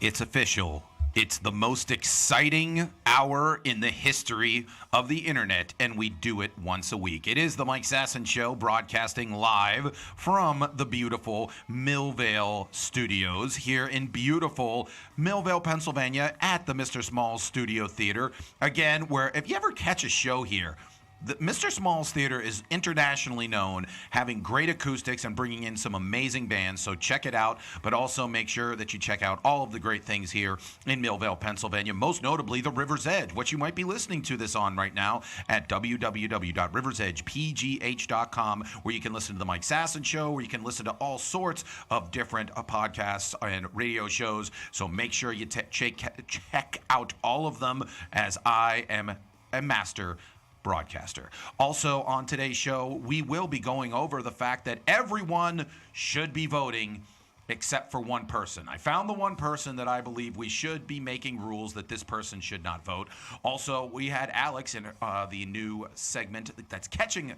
It's official. It's the most exciting hour in the history of the internet, and we do it once a week. It is the Mike Sasson Show, broadcasting live from the beautiful Millvale Studios here in beautiful Millvale, Pennsylvania, at the Mr. Smalls Studio Theater. Again, where if you ever catch a show here, the Mr. Smalls Theater is internationally known, having great acoustics and bringing in some amazing bands, so check it out. But also make sure that you check out all of the great things here in Millvale, Pennsylvania, most notably the River's Edge, which you might be listening to this on right now at www.riversedgepgh.com, where you can listen to the Mike Sasson Show, where you can listen to all sorts of different podcasts and radio shows. So make sure you check out all of them, as I am a master broadcaster. Also on today's show, we will be going over the fact that everyone should be voting except for one person. I found the one person that I believe we should be making rules that this person should not vote. Also, we had Alex in the new segment that's catching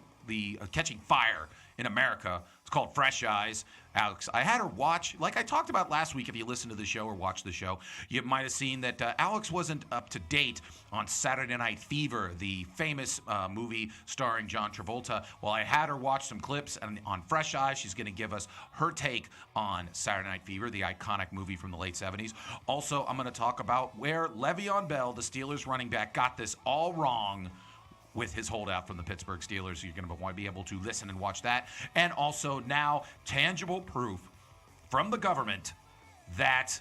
fire in America. It's called Fresh Eyes. Alex, I had her watch, like I talked about last week, if you listened to the show or watched the show, you might have seen that Alex wasn't up to date on Saturday Night Fever, the famous movie starring John Travolta. Well, I had her watch some clips, and on Fresh Eyes, she's going to give us her take on Saturday Night Fever, the iconic movie from the late 70s. Also, I'm going to talk about where Le'Veon Bell, the Steelers running back, got this all wrong with his holdout from the Pittsburgh Steelers. So you're going to want to be able to listen and watch that. And also now tangible proof from the government that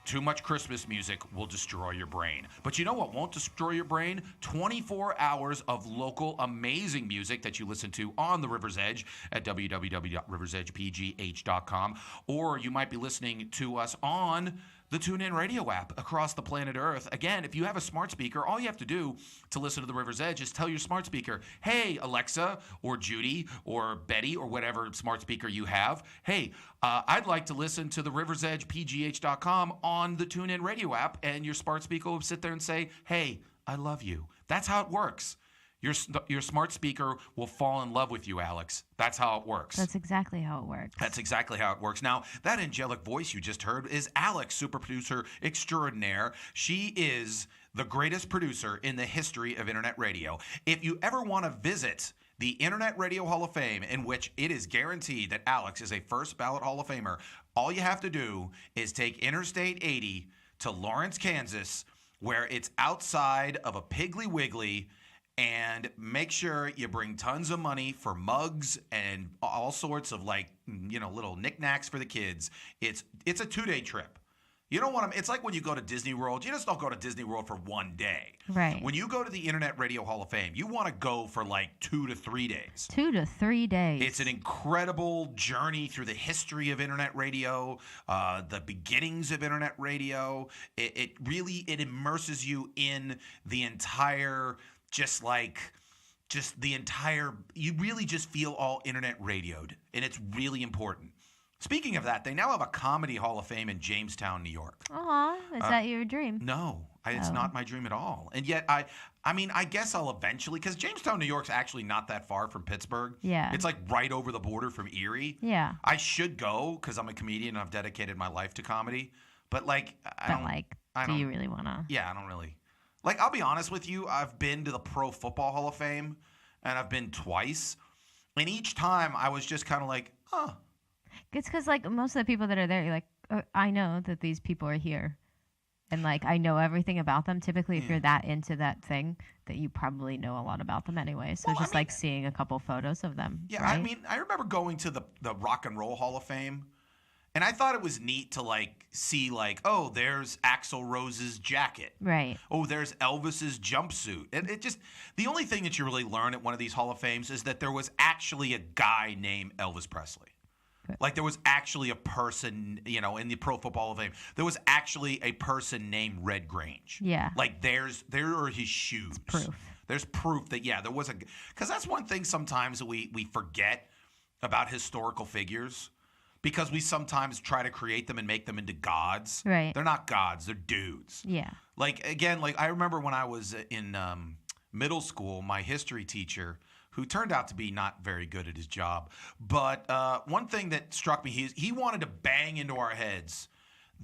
too much Christmas music will destroy your brain. But you know what won't destroy your brain? 24 hours of local amazing music that you listen to on the River's Edge at www.riversedgepgh.com. Or you might be listening to us on the TuneIn Radio app across the planet Earth. Again, if you have a smart speaker, all you have to do to listen to the River's Edge is tell your smart speaker, hey, Alexa or Judy or Betty or whatever smart speaker you have, hey, I'd like to listen to the River's Edge PGH.com on the TuneIn Radio app, and your smart speaker will sit there and say, hey, I love you. That's how it works. Your smart speaker will fall in love with you, Alex. That's how it works. That's exactly how it works. That's exactly how it works. Now, that angelic voice you just heard is Alex, super producer extraordinaire. She is the greatest producer in the history of internet radio. If you ever want to visit the Internet Radio Hall of Fame, in which it is guaranteed that Alex is a first ballot Hall of Famer, all you have to do is take Interstate 80 to Lawrence, Kansas, where it's outside of a Piggly Wiggly, and make sure you bring tons of money for mugs and all sorts of little knickknacks for the kids. It's a 2-day trip. You don't want to. It's like when you go to Disney World. You just don't go to Disney World for one day. Right. When you go to the Internet Radio Hall of Fame, you want to go for like 2 to 3 days. 2 to 3 days. It's an incredible journey through the history of Internet radio, the beginnings of Internet radio. It really immerses you in the entire. You really just feel all internet radioed, and it's really important. Speaking of that, they now have a comedy Hall of Fame in Jamestown, New York. Aw, is that your dream? No, it's not my dream at all. And yet, I guess I'll eventually, because Jamestown, New York's actually not that far from Pittsburgh. Yeah. It's like right over the border from Erie. Yeah. I should go because I'm a comedian and I've dedicated my life to comedy. But do you really want to? Yeah, I don't really. I'll be honest with you, I've been to the Pro Football Hall of Fame, and I've been twice. And each time, I was just kind of like, huh. It's because, most of the people that are there, you're like, I know that these people are here. And, I know everything about them. Typically, if you're that into that thing, that you probably know a lot about them anyway. So seeing a couple photos of them. Yeah, right? I remember going to the Rock and Roll Hall of Fame. And I thought it was neat to like see like, oh, there's Axl Rose's jacket. Right. Oh, there's Elvis's jumpsuit. And it just, the only thing that you really learn at one of these Hall of Fames is that there was actually a guy named Elvis Presley. Like there was actually a person, in the Pro Football Hall of Fame. There was actually a person named Red Grange. Yeah. Like there are his shoes. It's proof. There's proof that, there was because that's one thing sometimes that we forget about historical figures. Because we sometimes try to create them and make them into gods. Right. They're not gods. They're dudes. Yeah. Like, again, I remember when I was in middle school, my history teacher, who turned out to be not very good at his job, but one thing that struck me, he wanted to bang into our heads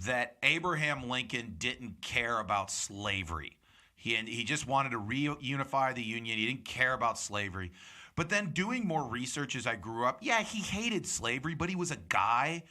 that Abraham Lincoln didn't care about slavery. He just wanted to reunify the Union. He didn't care about slavery. But then doing more research as I grew up, he hated slavery, but he was a guy,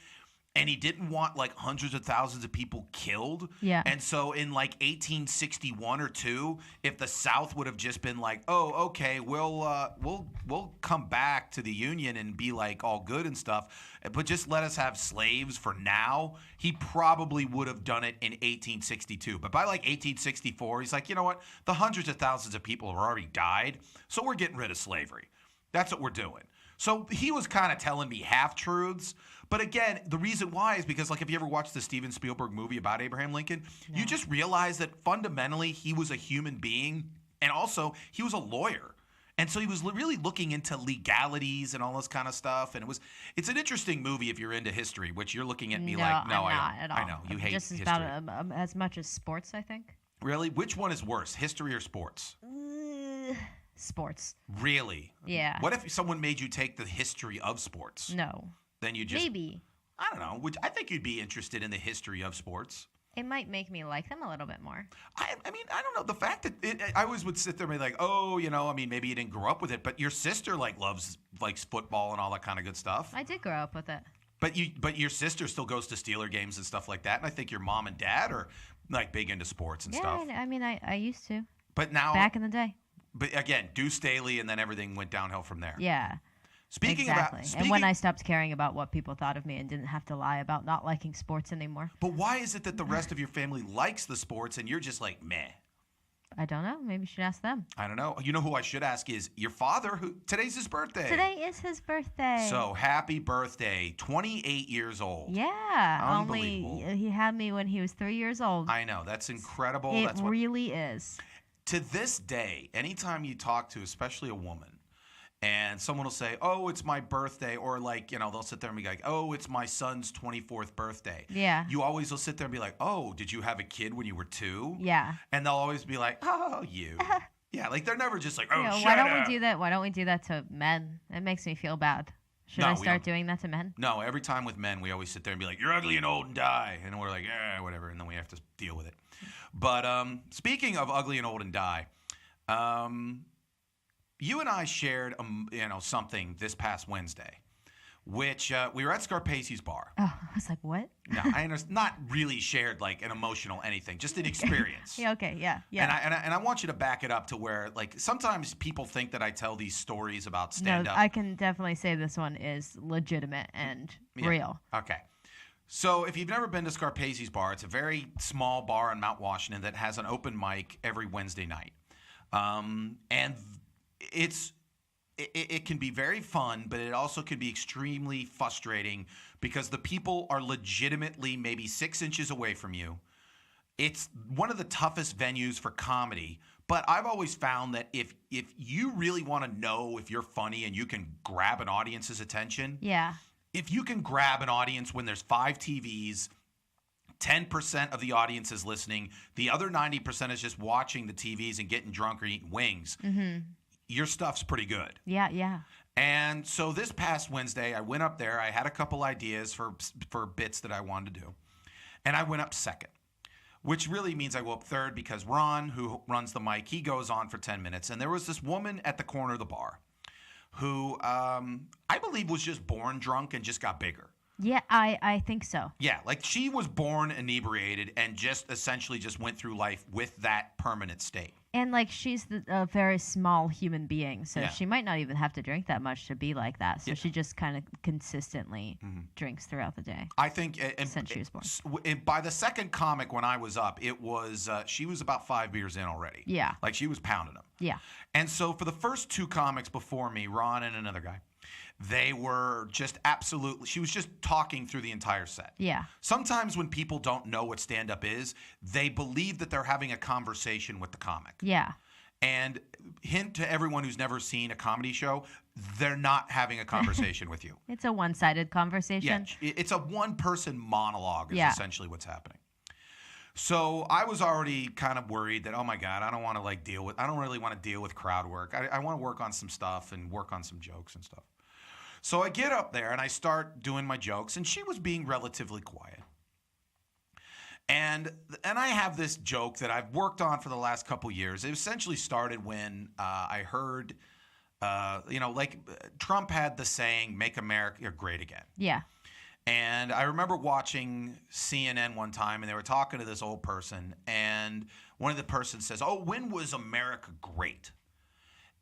and he didn't want like hundreds of thousands of people killed. Yeah. And so in like 1861 or 2, if the South would have just been like, oh, okay, we'll come back to the Union and be like all good and stuff, but just let us have slaves for now, he probably would have done it in 1862. But by like 1864, he's like, you know what? The hundreds of thousands of people have already died, so we're getting rid of slavery. That's what we're doing. So he was kind of telling me half-truths. But again, the reason why is because, like, if you ever watched the Steven Spielberg movie about Abraham Lincoln, you just realize that fundamentally he was a human being, and also he was a lawyer. And so he was really looking into legalities and all this kind of stuff. And it's an interesting movie if you're into history, which you're looking at me No, like, no, I'm not at all. I know. You hate just history. about as much as sports, I think. Really? Which one is worse, history or sports? Sports. Really? Yeah. What if someone made you take the history of sports? No. Then you just... Maybe. I don't know. I think you'd be interested in the history of sports. It might make me like them a little bit more. I mean, I don't know. The fact that I always would sit there and be like, oh, maybe you didn't grow up with it, but your sister likes football and all that kind of good stuff. I did grow up with it. But your sister still goes to Steeler games and stuff like that, and I think your mom and dad are like big into sports and stuff. Yeah, I mean, I used to. But now, back in the day. But again, Deuce Staley, and then everything went downhill from there. Yeah. Speaking and when I stopped caring about what people thought of me and didn't have to lie about not liking sports anymore. But why is it that the rest of your family likes the sports and you're just like, meh? I don't know. Maybe you should ask them. I don't know. You know who I should ask is your father, who today's his birthday. Today is his birthday. So happy birthday. 28 years old. Yeah. Unbelievable. Only he had me when he was 3 years old. I know. That's incredible. It really is. To this day, anytime you talk to especially a woman, and someone will say, oh, it's my birthday, or like, they'll sit there and be like, oh, it's my son's 24th birthday. Yeah. You always will sit there and be like, oh, did you have a kid when you were 2? Yeah. And they'll always be like, oh, you. Yeah, like they're never just like, oh, shut why don't up. we do that? Why don't we do that to men? It makes me feel bad. Should I start doing that to men? No, every time with men, we always sit there and be like, you're ugly and old and die. And we're like, whatever. And then we have to deal with it. But speaking of ugly and old and die, you and I shared, something this past Wednesday, which we were at Paceys bar. Oh, I was like, what? No, not really shared like an emotional anything, just an experience. Yeah, okay, yeah. And I want you to back it up to where, like, sometimes people think that I tell these stories about stand-up. No, I can definitely say this one is legitimate and real. Okay. So if you've never been to Paceys bar, it's a very small bar in Mount Washington that has an open mic every Wednesday night. And it can be very fun, but it also can be extremely frustrating because the people are legitimately maybe 6 inches away from you. It's one of the toughest venues for comedy, but I've always found that if you really want to know if you're funny and you can grab an audience's attention, if you can grab an audience when there's 5 TVs, 10% of the audience is listening, the other 90% is just watching the TVs and getting drunk or eating wings. Mm-hmm. Your stuff's pretty good. Yeah. And so this past Wednesday, I went up there. I had a couple ideas for bits that I wanted to do. And I went up second, which really means I go up third because Ron, who runs the mic, he goes on for 10 minutes. And there was this woman at the corner of the bar who I believe was just born drunk and just got bigger. Yeah, I think so. Yeah, like she was born inebriated and just essentially just went through life with that permanent state. And like she's a very small human being, so Yeah. she might not even have to drink that much to be like that. So Yeah. she just kind of consistently drinks throughout the day. I think Since she was born. By the second comic when I was up, it was she was about 5 beers in already. Yeah. Like she was pounding them. Yeah. And so for the first two comics before me, Ron and another guy, they were just absolutely, she was just talking through the entire set. Yeah. Sometimes when people don't know what stand-up is, they believe that they're having a conversation with the comic. Yeah. And hint to everyone who's never seen a comedy show, they're not having a conversation with you. It's a one-sided Yeah, conversation. it's a one-person monologue is Yeah. essentially what's happening. So I was already kind of worried that, oh my God, I don't want to I don't really want to deal with crowd work. I want to work on some stuff and work on some jokes and stuff. So I get up there and I start doing my jokes, and she was being relatively quiet. And I have this joke that I've worked on for the last couple years. It essentially started when I heard, Trump had the saying, "Make America Great Again." Yeah. And I remember watching CNN one time, and they were talking to this old person, and one of the persons says, "Oh, when was America great?"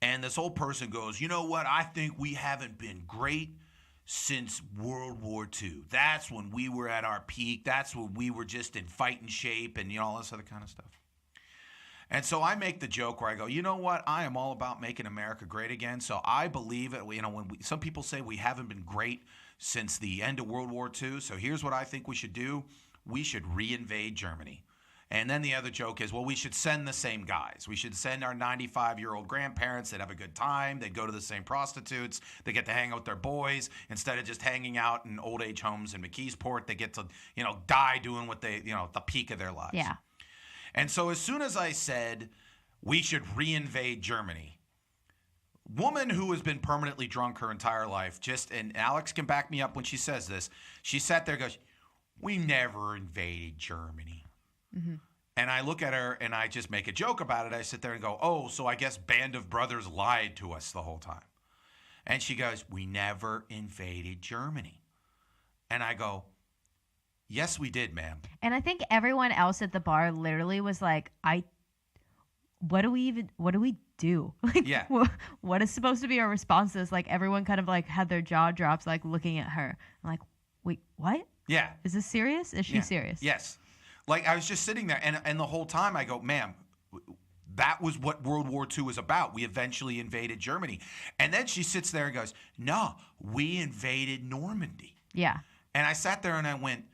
And this old person goes, "You know what? I think we haven't been great since World War II. That's when we were at our peak. That's when we were just in fighting shape and, all this other kind of stuff." And so I make the joke where I go, "You know what? I am all about making America great again." So I believe it. Some people say we haven't been great since the end of World War II. So here's what I think we should do. We should reinvade Germany. And then the other joke is, well, we should send the same guys. We should send our 95-year-old grandparents. They'd have a good time. They'd go to the same prostitutes. They get to hang out with their boys. Instead of just hanging out in old age homes in McKeesport, they get to, die doing what they, at the peak of their lives. Yeah. And so as soon as I said we should reinvade Germany, woman who has been permanently drunk her entire life, and Alex can back me up when she says this, she sat there and goes, "We never invaded Germany." Mm-hmm. And I look at her and I just make a joke about it. I sit there and go, "Oh, so I guess Band of Brothers lied to us the whole time." And she goes, "We never invaded Germany." And I go, "Yes, we did, ma'am." And I think everyone else at the bar literally was like, what do we do? Like, Yeah. What is supposed to be our responses? Like everyone kind of like had their jaw drops, like looking at her. I'm like, wait, what? Yeah. Is this serious? Is she Yeah. serious? Yes. Like I was just sitting there and the whole time I go, "Ma'am, that was what World War II was about. We eventually invaded Germany." And then she sits there and goes, "No, we invaded Normandy." Yeah. And I sat there and I went,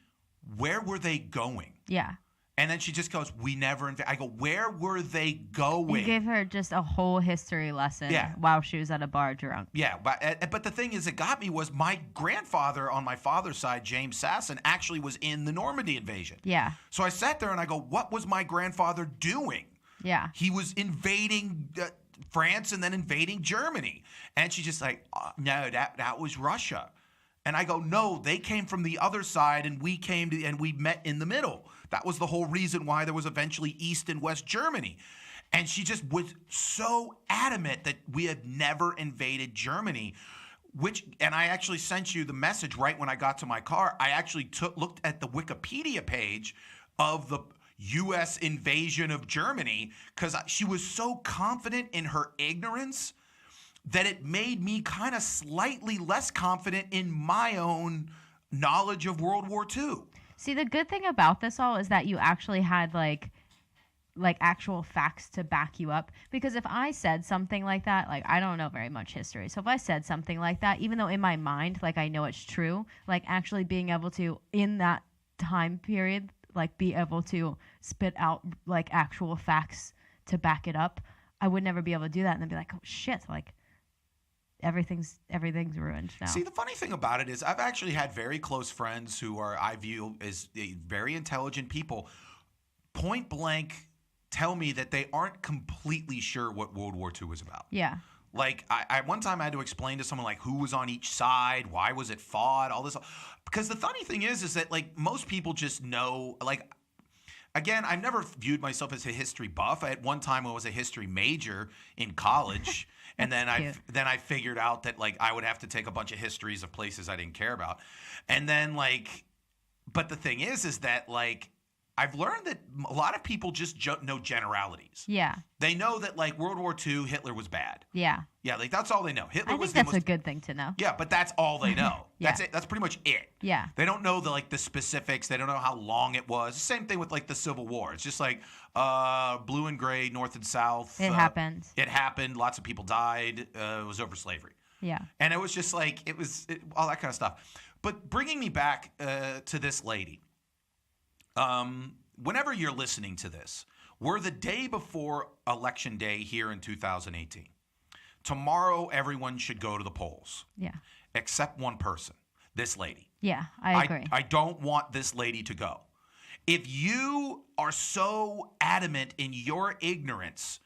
"Where were they going?" Yeah. And then she just goes, "We never invaded." I go, "Where were they going?" You gave her just a whole history lesson while she was at a bar drunk. Yeah, but the thing is, it got me was my grandfather on my father's side, James Sasson, actually was in the Normandy invasion. Yeah. So I sat there and I go, "What was my grandfather doing?" Yeah. He was invading France and then invading Germany. And she's just like, "No, that was Russia." And I go, "No, they came from the other side and we met in the middle. That was the whole reason why there was eventually East and West Germany." And she just was so adamant that we had never invaded Germany, and I actually sent you the message right when I got to my car. I actually looked at the Wikipedia page of the U.S. invasion of Germany because she was so confident in her ignorance that it made me kind of slightly less confident in my own knowledge of World War II. See, the good thing about this all is that you actually had like actual facts to back you up. Because if I said something like that, like I don't know very much history. So if I said something like that, even though in my mind, like I know it's true, like actually being able to, in that time period, like be able to spit out like actual facts to back it up, I would never be able to do that and then be like, "Oh shit, like everything's ruined now." See, the funny thing about it is I've actually had very close friends who I view as very intelligent people, point blank tell me that they aren't completely sure what World War II was about. Yeah. Like, I one time I had to explain to someone, like, who was on each side, why was it fought, all this. Because the funny thing is that, like, most people just know, like, again, I've never viewed myself as a history buff. At one time I was a history major in college. And then I figured out that, like, I would have to take a bunch of histories of places I didn't care about. And then, like, but the thing is that, like, I've learned that a lot of people just know generalities. Yeah. They know that, like, World War II, Hitler was bad. Yeah. Yeah, like, that's all they know. Hitler I was think that's a good thing to know. Yeah, but that's all they know. Yeah. That's it. That's pretty much it. Yeah. They don't know the specifics. They don't know how long it was. Same thing with, like, the Civil War. It's just like blue and gray, north and south. It happened. It happened. Lots of people died. It was over slavery. Yeah. And it was just like, all that kind of stuff. But bringing me back to this lady, whenever you're listening to this, we're the day before Election Day here in 2018. Tomorrow, everyone should go to the polls. Yeah. Except one person, this lady. Yeah, I agree. I don't want this lady to go. If you are so adamant in your ignorance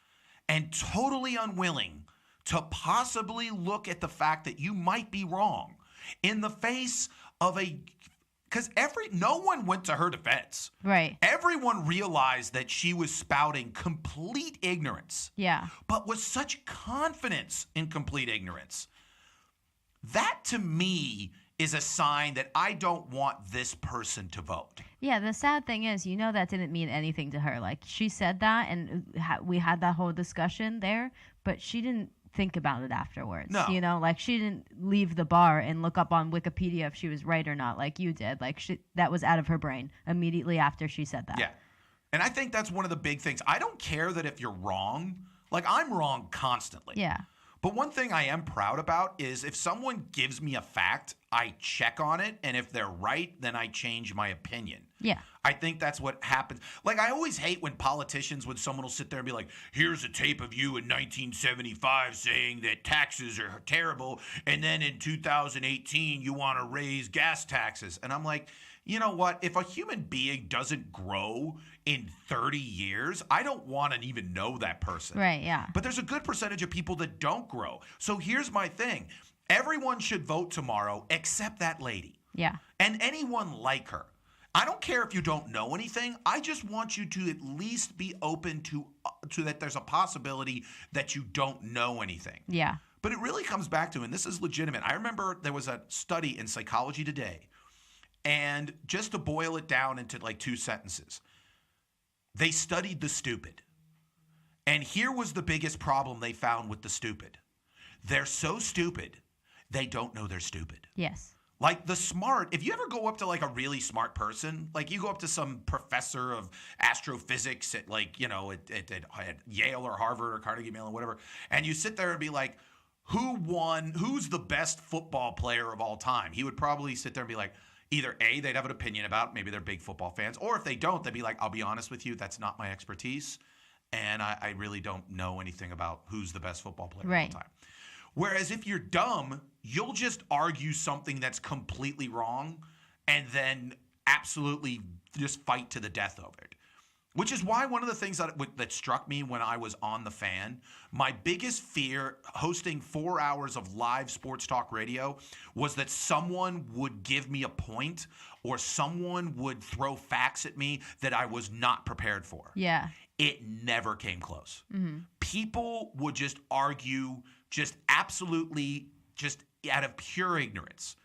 and totally unwilling to possibly look at the fact that you might be wrong in the face of because no one went to her defense. Right. Everyone realized that she was spouting complete ignorance. Yeah. But with such confidence in complete ignorance. That, to me, is a sign that I don't want this person to vote. Yeah, the sad thing is, that didn't mean anything to her. Like, she said that, and we had that whole discussion there, but she didn't think about it afterwards. No. Like, she didn't leave the bar and look up on Wikipedia if she was right or not, like you did. Like, that was out of her brain immediately after she said that. Yeah. And I think that's one of the big things. I don't care that if you're wrong. Like, I'm wrong constantly. Yeah. But one thing I am proud about is if someone gives me a fact, I check on it. And if they're right, then I change my opinion. Yeah. I think that's what happens. Like, I always hate when someone will sit there and be like, here's a tape of you in 1975 saying that taxes are terrible. And then in 2018, you want to raise gas taxes. And I'm like, you know what? If a human being doesn't grow in 30 years, I don't want to even know that person. Right, yeah. But there's a good percentage of people that don't grow. So here's my thing. Everyone should vote tomorrow except that lady. Yeah. And anyone like her. I don't care if you don't know anything. I just want you to at least be open to that there's a possibility that you don't know anything. Yeah. But it really comes back to, and this is legitimate. I remember there was a study in Psychology Today, and just to boil it down into like 2 sentences, they studied the stupid. And here was the biggest problem they found with the stupid. They're so stupid, they don't know they're stupid. Yes. Like the smart, if you ever go up to like a really smart person, like you go up to some professor of astrophysics at like, at Yale or Harvard or Carnegie Mellon, whatever, and you sit there and be like, who's the best football player of all time? He would probably sit there and be like, either A, they'd have an opinion about, maybe they're big football fans, or if they don't, they'd be like, I'll be honest with you, that's not my expertise, and I really don't know anything about who's the best football player of all time. Whereas if you're dumb, you'll just argue something that's completely wrong and then absolutely just fight to the death over it. Which is why one of the things that struck me when I was on The Fan, my biggest fear hosting 4 hours of live sports talk radio was that someone would give me a point or someone would throw facts at me that I was not prepared for. Yeah. It never came close. Mm-hmm. People would just argue just absolutely just out of pure ignorance.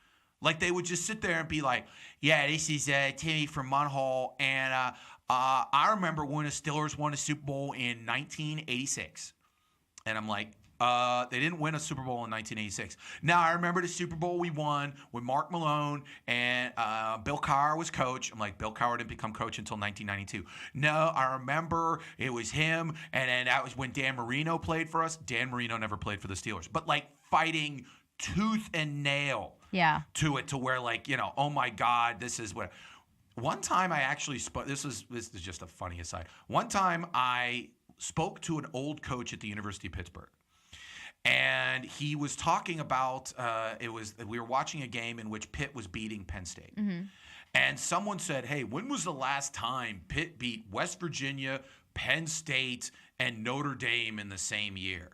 Like they would just sit there and be like, yeah, this is Timmy from Munhall, and I remember when the Steelers won a Super Bowl in 1986. And I'm like, they didn't win a Super Bowl in 1986. Now, I remember the Super Bowl we won with Mark Malone and Bill Cowher was coach. I'm like, Bill Cowher didn't become coach until 1992. No, I remember it was him, and then that was when Dan Marino played for us. Dan Marino never played for the Steelers. But, like, fighting tooth and nail to it, to where, like, oh, my God, this is what... One time I actually spoke... This is just a funny aside. One time I spoke to an old coach at the University of Pittsburgh. And he was talking about, we were watching a game in which Pitt was beating Penn State. Mm-hmm. And someone said, hey, when was the last time Pitt beat West Virginia, Penn State, and Notre Dame in the same year?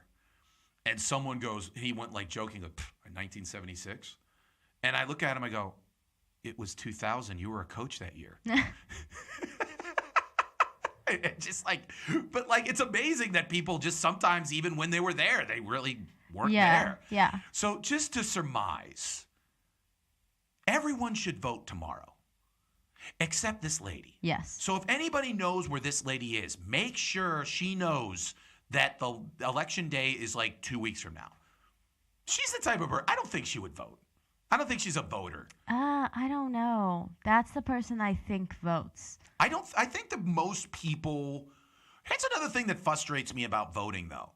And someone goes, he went like joking, like, 1976. And I look at him, I go, it was 2000. You were a coach that year. Just like, but like, it's amazing that people just sometimes, even when they were there, they really weren't there. Yeah. So just to surmise, everyone should vote tomorrow. except this lady. Yes. So if anybody knows where this lady is, make sure she knows that the election day is like 2 weeks from now. She's the type of person, I don't think she would vote. I don't think she's a voter. I don't know. That's the person I think votes. I think that most people, here's another thing that frustrates me about voting though.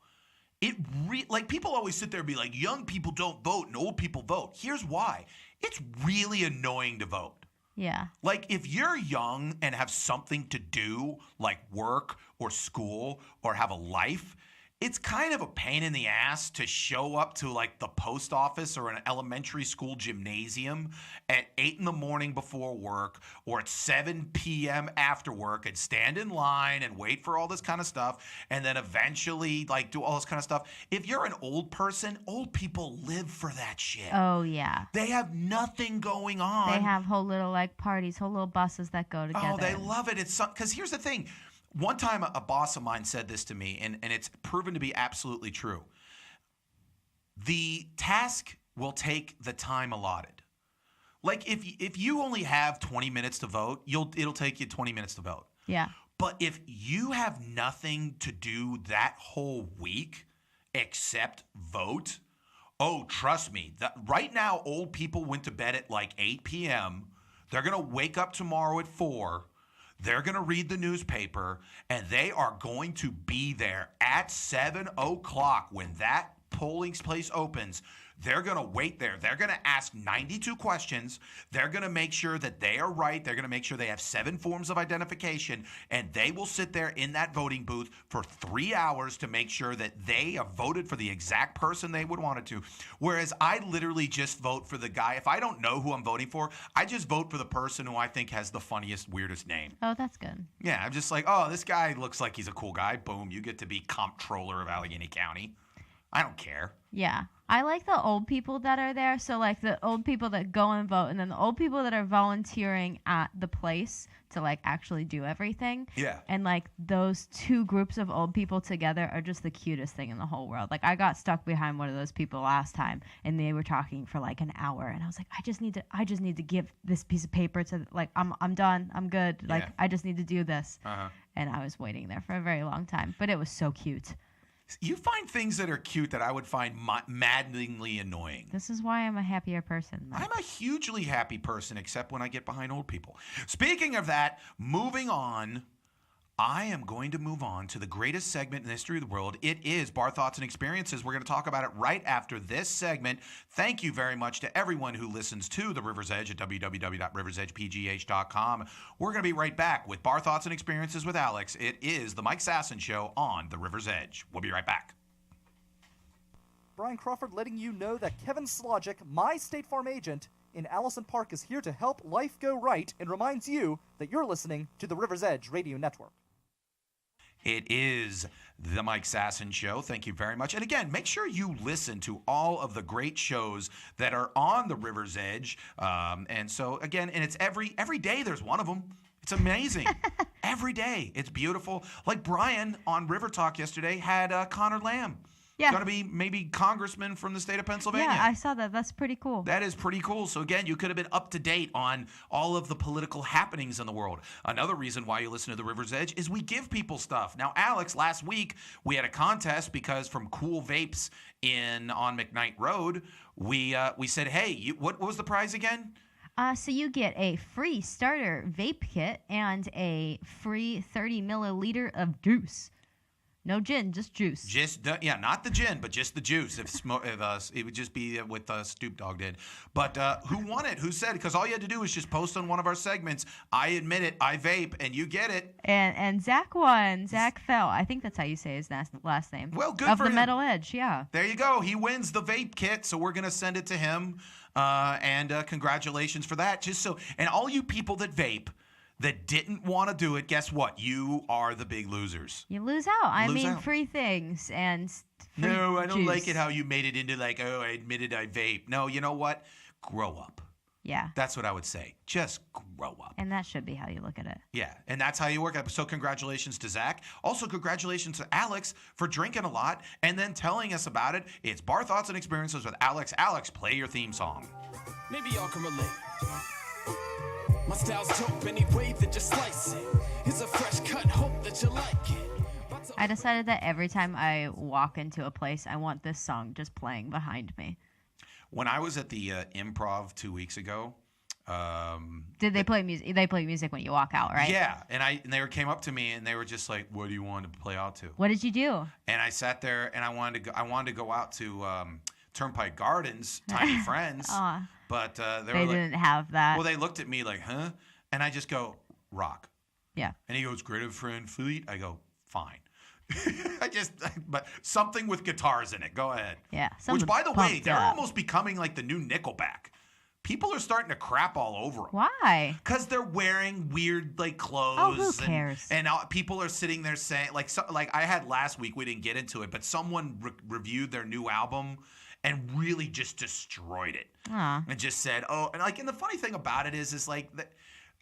Like people always sit there and be like, young people don't vote and old people vote. Here's why. It's really annoying to vote. Yeah. Like if you're young and have something to do, like work or school or have a life, it's kind of a pain in the ass to show up to like the post office or an elementary school gymnasium at 8 in the morning before work or at 7 p.m. after work and stand in line and wait for all this kind of stuff and then eventually like do all this kind of stuff. If you're an old person, old people live for that shit. Oh, yeah. They have nothing going on. They have whole little like parties, whole little buses that go together. Oh, they love it. It's because here's the thing. One time a boss of mine said this to me, and it's proven to be absolutely true. The task will take the time allotted. Like if you only have 20 minutes to vote, it'll take you 20 minutes to vote. Yeah. But if you have nothing to do that whole week except vote, oh, trust me, right now old people went to bed at like 8 p.m. They're going to wake up tomorrow at 4. They're going to read the newspaper, and they are going to be there at 7 o'clock when that polling place opens. They're going to wait there. They're going to ask 92 questions. They're going to make sure that they are right. They're going to make sure they have 7 forms of identification, and they will sit there in that voting booth for 3 hours to make sure that they have voted for the exact person they would want it to. Whereas I literally just vote for the guy. If I don't know who I'm voting for, I just vote for the person who I think has the funniest, weirdest name. Oh, that's good. Yeah, I'm just like, oh, this guy looks like he's a cool guy. Boom, you get to be comptroller of Allegheny County. I don't care. Yeah. I like the old people that are there. So, like, the old people that go and vote, and then the old people that are volunteering at the place to, like, actually do everything. Yeah. And, like, those two groups of old people together are just the cutest thing in the whole world. Like, I got stuck behind one of those people last time, and they were talking for, like, an hour. And I was like, I just need to give this piece of paper to, like, I'm done. I'm good. Like, Yeah. I just need to do this. Uh-huh. And I was waiting there for a very long time. But it was so cute. You find things that are cute that I would find maddeningly annoying. This is why I'm a happier person, Mike. I'm a hugely happy person, except when I get behind old people. Speaking of that, moving on, I am going to move on to the greatest segment in the history of the world. It is Bar Thoughts and Experiences. We're going to talk about it right after this segment. Thank you very much to everyone who listens to The River's Edge at www.riversedgepgh.com. We're going to be right back with Bar Thoughts and Experiences with Alex. It is the Mike Sasson Show on The River's Edge. We'll be right back. Brian Crawford letting you know that Kevin Slogic, my State Farm agent in Allison Park, is here to help life go right and reminds you that you're listening to the River's Edge Radio Network. It is the Mike Sasson Show. Thank you very much. And again, make sure you listen to all of the great shows that are on the River's Edge. And so again, and it's every day there's one of them. It's amazing. Every day. It's beautiful. Like Brian on River Talk yesterday had Connor Lamb. Yeah. Going to be maybe congressman from the state of Pennsylvania. Yeah, I saw that. That's pretty cool. That is pretty cool. So again, you could have been up to date on all of the political happenings in the world. Another reason why you listen to The River's Edge is we give people stuff. Now, Alex, last week we had a contest because from Cool Vapes on McKnight Road, we said, hey, what was the prize again? So you get a free starter vape kit and a free 30 milliliter of juice. No gin, just juice. Not the gin, but just the juice. It would just be what Stoop Dog did. But who won it? Who said? Because all you had to do was just post on one of our segments. I admit it. I vape, and you get it. And Zach won. Zach Fell. I think that's how you say his last name. Well, good for for him. Of the him. Metal Edge, yeah. There you go. He wins the vape kit, so we're gonna send it to him. And congratulations for that. And all you people that vape that didn't want to do it, guess what? You are the big losers. You lose out. Free things and free No, I don't juice. like it how you made it into like, oh, I admitted I vape. No, you know what? Grow up. Yeah. That's what I would say. Just grow up. And that should be how you look at it. Yeah, and that's how you work it. So congratulations to Zach. Also, congratulations to Alex for drinking a lot and then telling us about it. It's Bar Thoughts and Experiences with Alex. Alex, play your theme song. Maybe y'all can relate. My style's dope any way that you slice it. It's a fresh cut, hope that you like it. I decided that every time I walk into a place, I want this song just playing behind me. When I was at the Improv 2 weeks ago, Did they play music? They play music when you walk out, right? yeah, and they came up to me and they were just like, "What do you want to play out to?" What did you do? And I sat there and I wanted to go out to Turnpike Gardens, Tiny Friends, Aw. but They were like, didn't have that. well, they looked at me like, "Huh?" And I just go, "Rock." Yeah. And he goes, "Great friend Fleet." I go, "Fine." But something with guitars in it. Go ahead. Yeah. Which, something by the way, pumped they're up. almost becoming like the new Nickelback. People are starting to crap all over them. Why? Because they're wearing weird like clothes. Oh, who cares? And people are sitting there saying like I had last week. We didn't get into it, but someone reviewed their new album and really just destroyed it. Aw. And just said, "Oh," and the funny thing about it is like that.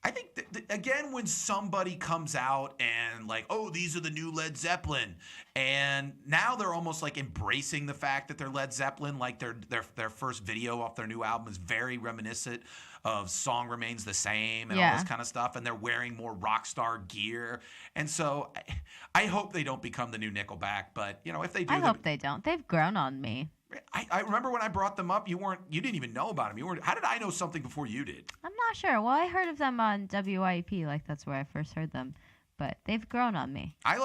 I think again, when somebody comes out and like, "Oh, these are the new Led Zeppelin," and now they're almost like embracing the fact that they're Led Zeppelin, like their first video off their new album is very reminiscent of "Song Remains the Same" and all this kind of stuff, and they're wearing more rock star gear, and so I hope they don't become the new Nickelback, but if they do, I hope they don't. They've grown on me. I remember when I brought them up, you didn't even know about them. How did I know something before you did? I'm not sure. Well, I heard of them on WIP, like that's where I first heard them. But they've grown on me. I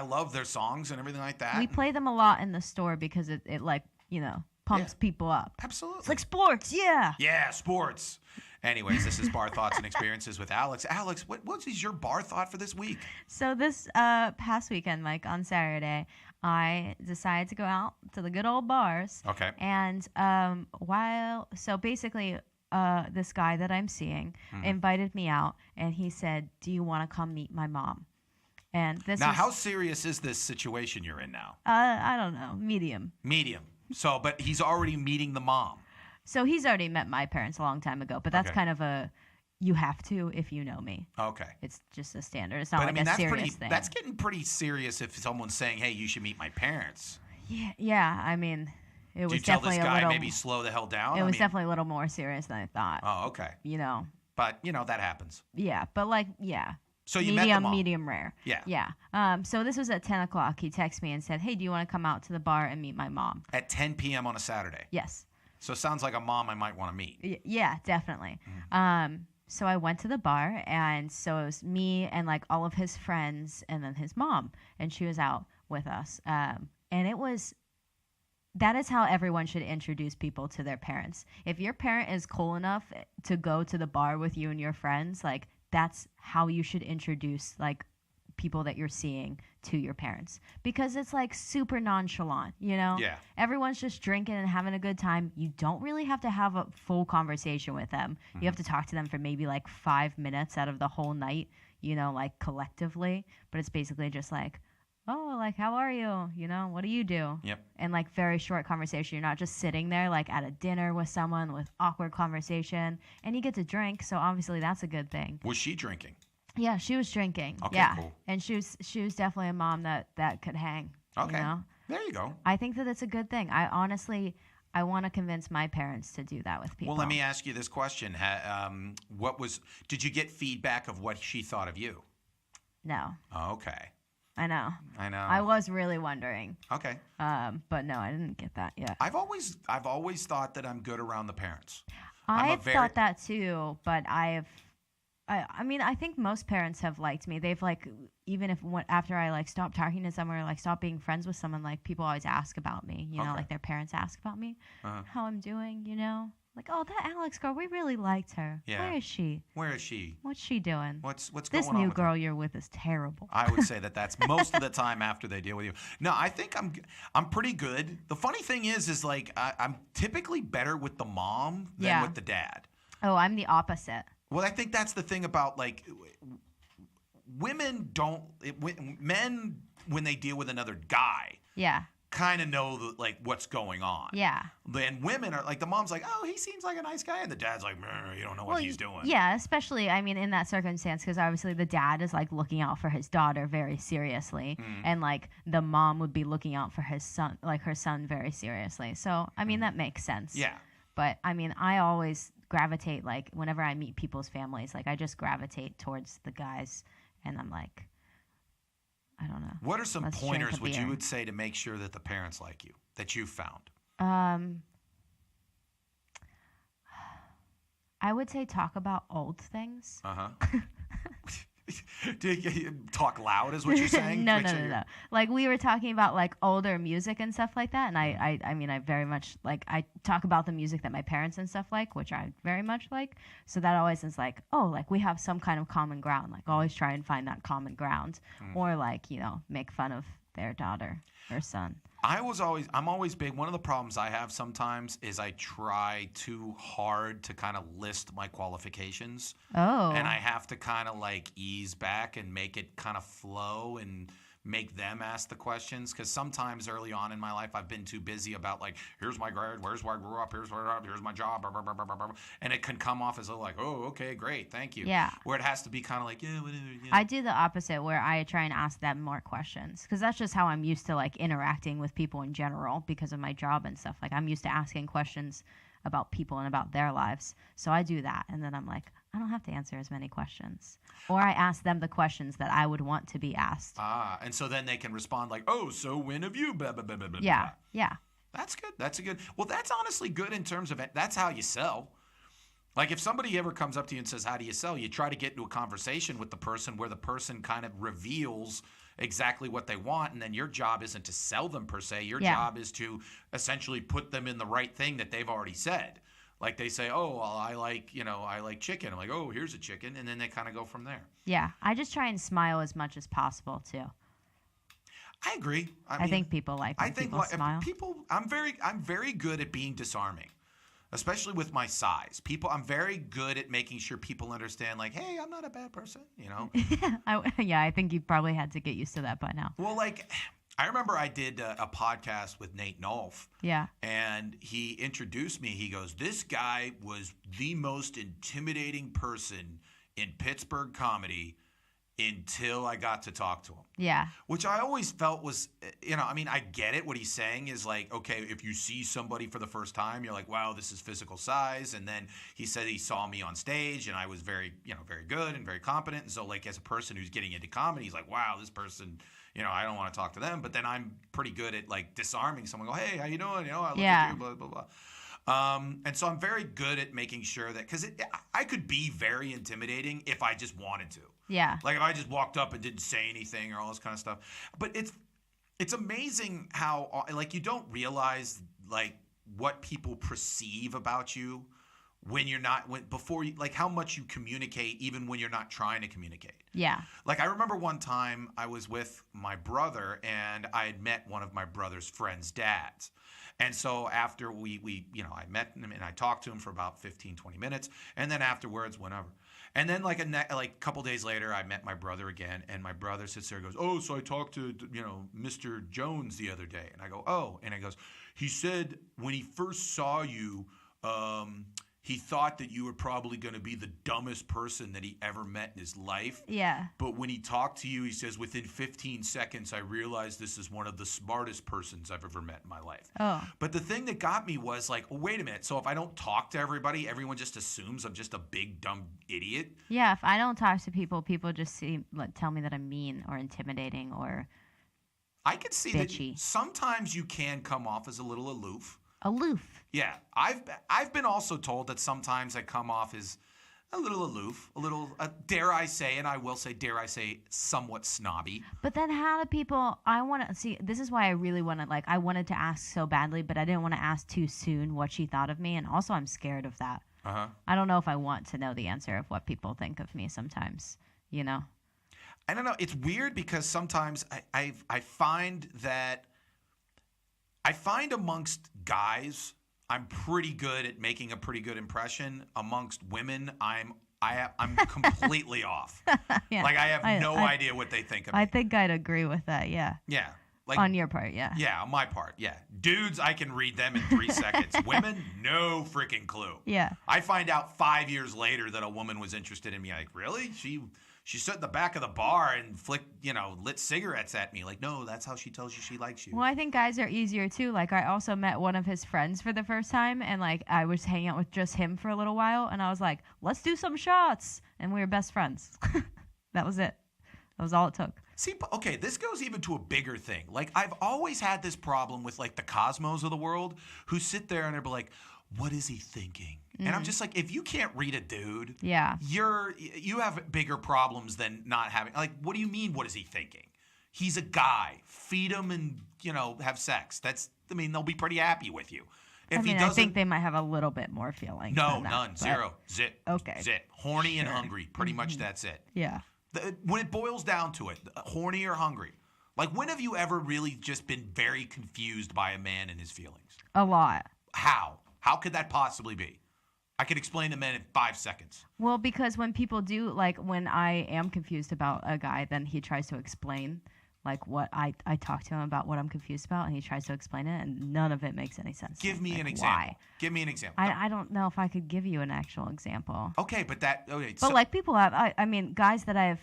love their songs and everything like that. We play them a lot in the store because it pumps people up. Absolutely. It's like sports, yeah. Yeah, sports. Anyways, this is Bar Thoughts and Experiences with Alex. Alex, what is your bar thought for this week? So this past weekend, Mike, on Saturday, I decided to go out to the good old bars. Okay. And basically, this guy that I'm seeing invited me out, and he said, "Do you want to come meet my mom?" And this Now, was, how serious is this situation you're in now? I don't know, medium. Medium. So, but he's already meeting the mom. So he's already met my parents a long time ago, but that's Okay. kind of you have to if you know me. Okay. It's just a standard. It's not But like I mean, a serious thing. that's getting pretty serious if someone's saying, "Hey, you should meet my parents." Yeah. I mean, it was Do you tell definitely this guy a little. maybe slow the hell down? It was definitely a little more serious than I thought. Oh, okay. But that happens. Yeah, but So you met the mom. medium rare. Yeah. Yeah. So this was at 10 o'clock. He texted me and said, "Hey, do you want to come out to the bar and meet my mom?" At 10 p.m. on a Saturday. Yes. So it sounds like a mom I might want to meet. Yeah, definitely. So I went to the bar, and so it was me and like all of his friends and then his mom, and she was out with us. And that is how everyone should introduce people to their parents. If your parent is cool enough to go to the bar with you and your friends, like that's how you should introduce like people that you're seeing to your parents, because it's like super nonchalant, Yeah. Everyone's just drinking and having a good time. You don't really have to have a full conversation with them. You have to talk to them for maybe like 5 minutes out of the whole night, like collectively, but it's basically just like, "Oh, like, how are you? What do you do?" Yep. And like very short conversation. You're not just sitting there like at a dinner with someone with awkward conversation, and you get to drink, so obviously that's a good thing. Was she drinking? Yeah, she was drinking. Okay, yeah. cool. And she was definitely a mom that could hang. Okay. There you go. I think that it's a good thing. I want to convince my parents to do that with people. Well, let me ask you this question. Did you get feedback of what she thought of you? No. Oh, okay. I know. I was really wondering. Okay. But no, I didn't get that yet. I've always thought that I'm good around the parents. I've thought that too, but I think most parents have liked me. They've like, even after I like stopped talking to someone or like stopped being friends with someone, like people always ask about me, Okay. like their parents ask about me, Uh-huh. how I'm doing, like, "Oh, that Alex girl, we really liked her. Yeah. Where is she? Where is she? What's she doing? What's going on This new with girl her? you're with is terrible." I would say that's most of the time after they deal with you. No, I think I'm pretty good. The funny thing is like I'm typically better with the mom than Yeah. with the dad. Oh, I'm the opposite. Well, I think that's the thing about like men when they deal with another guy Yeah. kind of know like what's going on. Yeah. Then women are like, the mom's like, "Oh, he seems like a nice guy," and the dad's like, "You don't know what he's doing." Yeah, especially, in that circumstance, because obviously the dad is like looking out for his daughter very seriously, and like the mom would be looking out for his son, like her son, very seriously. So, that makes sense. Yeah. But I mean, I always gravitate, like, whenever I meet people's families, like, I just gravitate towards the guys, and I'm like, I don't know. What are some Let's drink pointers a which you beer. would say to make sure that the parents like you, that you found? I would say talk about old things. Do you talk loud is what you're saying? No. Like, we were talking about, like, older music and stuff like that, and I mean, I very much, like, I talk about the music that my parents and stuff like, which I very much like. So that always is like, oh, like, we have some kind of common ground. Like, always try and find that common ground, or, like, you know, make fun of their daughter or son. I'm always big. One of the problems I have sometimes is I try too hard to kind of list my qualifications. Oh. And I have to kind of like ease back and make it kind of flow and make them ask the questions. Because sometimes early on in my life, I've been too busy about like, here's my grade, where's where I grew up, here's my job, blah, blah, blah, blah, blah, blah. And it can come off as like, oh, okay, great, thank you. Yeah. Where it has to be kind of like, yeah, whatever. Yeah. I do the opposite, where I try and ask them more questions, because that's just how I'm used to, like, interacting with people in general because of my job and stuff. Like, I'm used to asking questions about people and about their lives. So I do that, and then I'm like, I don't have to answer as many questions. Or I ask them the questions that I would want to be asked. And so then they can respond like, oh, so when have you, blah, blah, blah, blah, blah. Yeah, yeah. That's good. That's a good. Well, that's honestly good in terms of that's how you sell. Like if somebody ever comes up to you and says, how do you sell? You try to get into a conversation with the person where the person kind of reveals exactly what they want. And then your job isn't to sell them per se. Your job is to essentially put them in the right thing that they've already said. Like they say, oh, well, I like chicken. I'm like, oh, here's a chicken. And then they kind of go from there. Yeah. I just try and smile as much as possible too. I agree. I think people like when people smile. I'm very good at being disarming, especially with my size. I'm very good at making sure people understand, like, hey, I'm not a bad person, you know? I think you probably had to get used to that by now. Well, like, I remember I did a podcast with Nate Nolf. Yeah. And he introduced me. He goes, this guy was the most intimidating person in Pittsburgh comedy until I got to talk to him. Yeah. Which I always felt was, I mean, I get it. What he's saying is like, okay, if you see somebody for the first time, you're like, wow, this is physical size. And then he said he saw me on stage and I was very, very good and very competent. And so like as a person who's getting into comedy, he's like, wow, this person, I don't want to talk to them. But then I'm pretty good at like disarming someone. Go, hey, how you doing? I look at you, blah, blah, blah. And so I'm very good at making sure that, because I could be very intimidating if I just wanted to. Yeah. Like if I just walked up and didn't say anything or all this kind of stuff. But it's amazing how, like, you don't realize, like, what people perceive about you when you're not, like how much you communicate even when you're not trying to communicate. Yeah. Like I remember one time I was with my brother and I had met one of my brother's friend's dads. And so after I met him and I talked to him for about 15, 20 minutes. And then afterwards, whenever. And then like a couple days later, I met my brother again. And my brother sits there and goes, oh, so I talked to, Mr. Jones the other day. And I go, oh. And he goes, he said when he first saw you, he thought that you were probably going to be the dumbest person that he ever met in his life. Yeah. But when he talked to you, he says, within 15 seconds, I realized this is one of the smartest persons I've ever met in my life. Oh. But the thing that got me was like, well, wait a minute. So if I don't talk to everybody, everyone just assumes I'm just a big, dumb idiot? Yeah, if I don't talk to people, people just tell me that I'm mean or intimidating or I could see bitchy. That sometimes you can come off as a little aloof. Aloof. Yeah, I've been also told that sometimes I come off as a little aloof, a little, dare I say, and I will say, dare I say, somewhat snobby. But then how do people, I want to, see, this is why I really want to, I wanted to ask so badly, but I didn't want to ask too soon what she thought of me, and also I'm scared of that. Uh-huh. I don't know if I want to know the answer of what people think of me sometimes, I don't know. It's weird because sometimes I find that amongst guys, I'm pretty good at making a pretty good impression. Amongst women, I'm completely off. Yeah, like I have no idea what they think of me. I think I'd agree with that. Yeah. Yeah. Like, on your part, yeah. Yeah, on my part, yeah. Dudes, I can read them in 3 seconds. Women, no freaking clue. Yeah. I find out 5 years later that a woman was interested in me. Like, really? She she stood in the back of the bar and lit cigarettes at me. Like, no, that's how she tells you she likes you. Well, I think guys are easier too. Like, I also met one of his friends for the first time, and like I was hanging out with just him for a little while, and I was like, let's do some shots, and we were best friends. That was it. That was all it took. See, okay, this goes even to a bigger thing. Like, I've always had this problem with, like, the Cosmos of the world who sit there and they're like, what is he thinking? And I'm just like, if you can't read a dude, you have bigger problems than not having. Like, what do you mean, what is he thinking? He's a guy. Feed him and, have sex. They'll be pretty happy with you. If I think they might have a little bit more feelings. No, than that, none. Zero. Zit. Okay. Zit. Horny and hungry. Pretty much that's it. Yeah. When it boils down to it, horny or hungry. Like, when have you ever really just been very confused by a man and his feelings? A lot. How? How could that possibly be? I could explain to men in 5 seconds. Well, because when people do, like, when I am confused about a guy, then he tries to explain, like, what I talk to him about what I'm confused about, and he tries to explain it, and none of it makes any sense. Give me like, an example. Why? Give me an example. I don't know if I could give you an actual example. Okay, but But like people have, I mean, guys that I've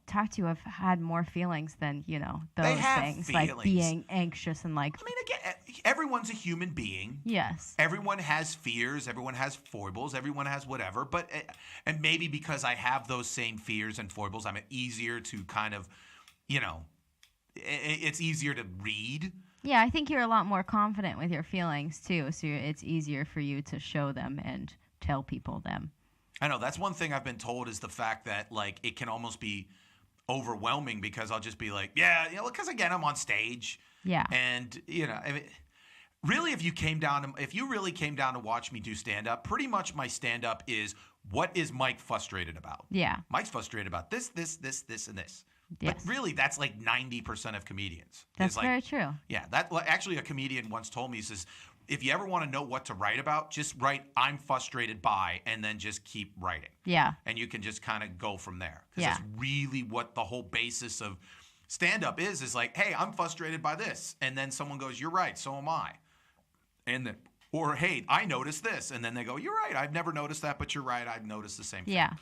talked to have had more feelings than those they have things, feelings. like being anxious and like. I mean, again, everyone's a human being. Yes. Everyone has fears. Everyone has foibles. Everyone has whatever. But and maybe because I have those same fears and foibles, I'm easier to kind of, it's easier to read. Yeah, I think you're a lot more confident with your feelings too, so it's easier for you to show them and tell people them. I know that's one thing I've been told is the fact that like it can almost be overwhelming because I'll just be like, yeah, because again I'm on stage. Yeah. And I mean, really, if you really came down to watch me do stand up, pretty much my stand up is what is Mike frustrated about? Yeah. Mike's frustrated about this, and this. Yes. But really, that's like 90% of comedians. That's very true. Yeah, actually a comedian once told me, he says, if you ever want to know what to write about, just write "I'm frustrated by" and then just keep writing. Yeah. And you can just kind of go from there. Because that's really what the whole basis of stand-up is like, hey, I'm frustrated by this. And then someone goes, you're right, so am I. And then, or, hey, I noticed this. And then they go, you're right, I've never noticed that, but you're right, I've noticed the same thing. Yeah.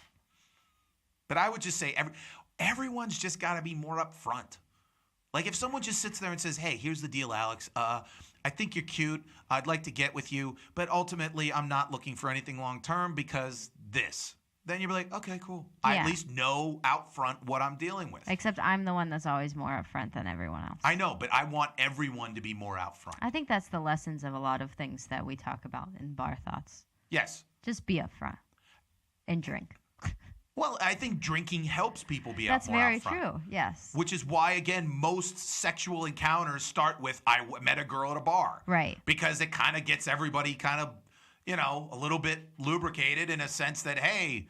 But I would just say everyone's just got to be more upfront. Like if someone just sits there and says, hey, here's the deal, Alex. I think you're cute. I'd like to get with you. But ultimately, I'm not looking for anything long term because this. Then you'd be like, okay, cool. I at least know out front what I'm dealing with. Except I'm the one that's always more upfront than everyone else. I know, but I want everyone to be more out front. I think that's the lessons of a lot of things that we talk about in Bar Thoughts. Yes. Just be upfront and drink. Well, I think drinking helps people be more That's very true, yes. Which is why, again, most sexual encounters start with, I met a girl at a bar. Right. Because it kind of gets everybody kind of, a little bit lubricated in a sense that, hey,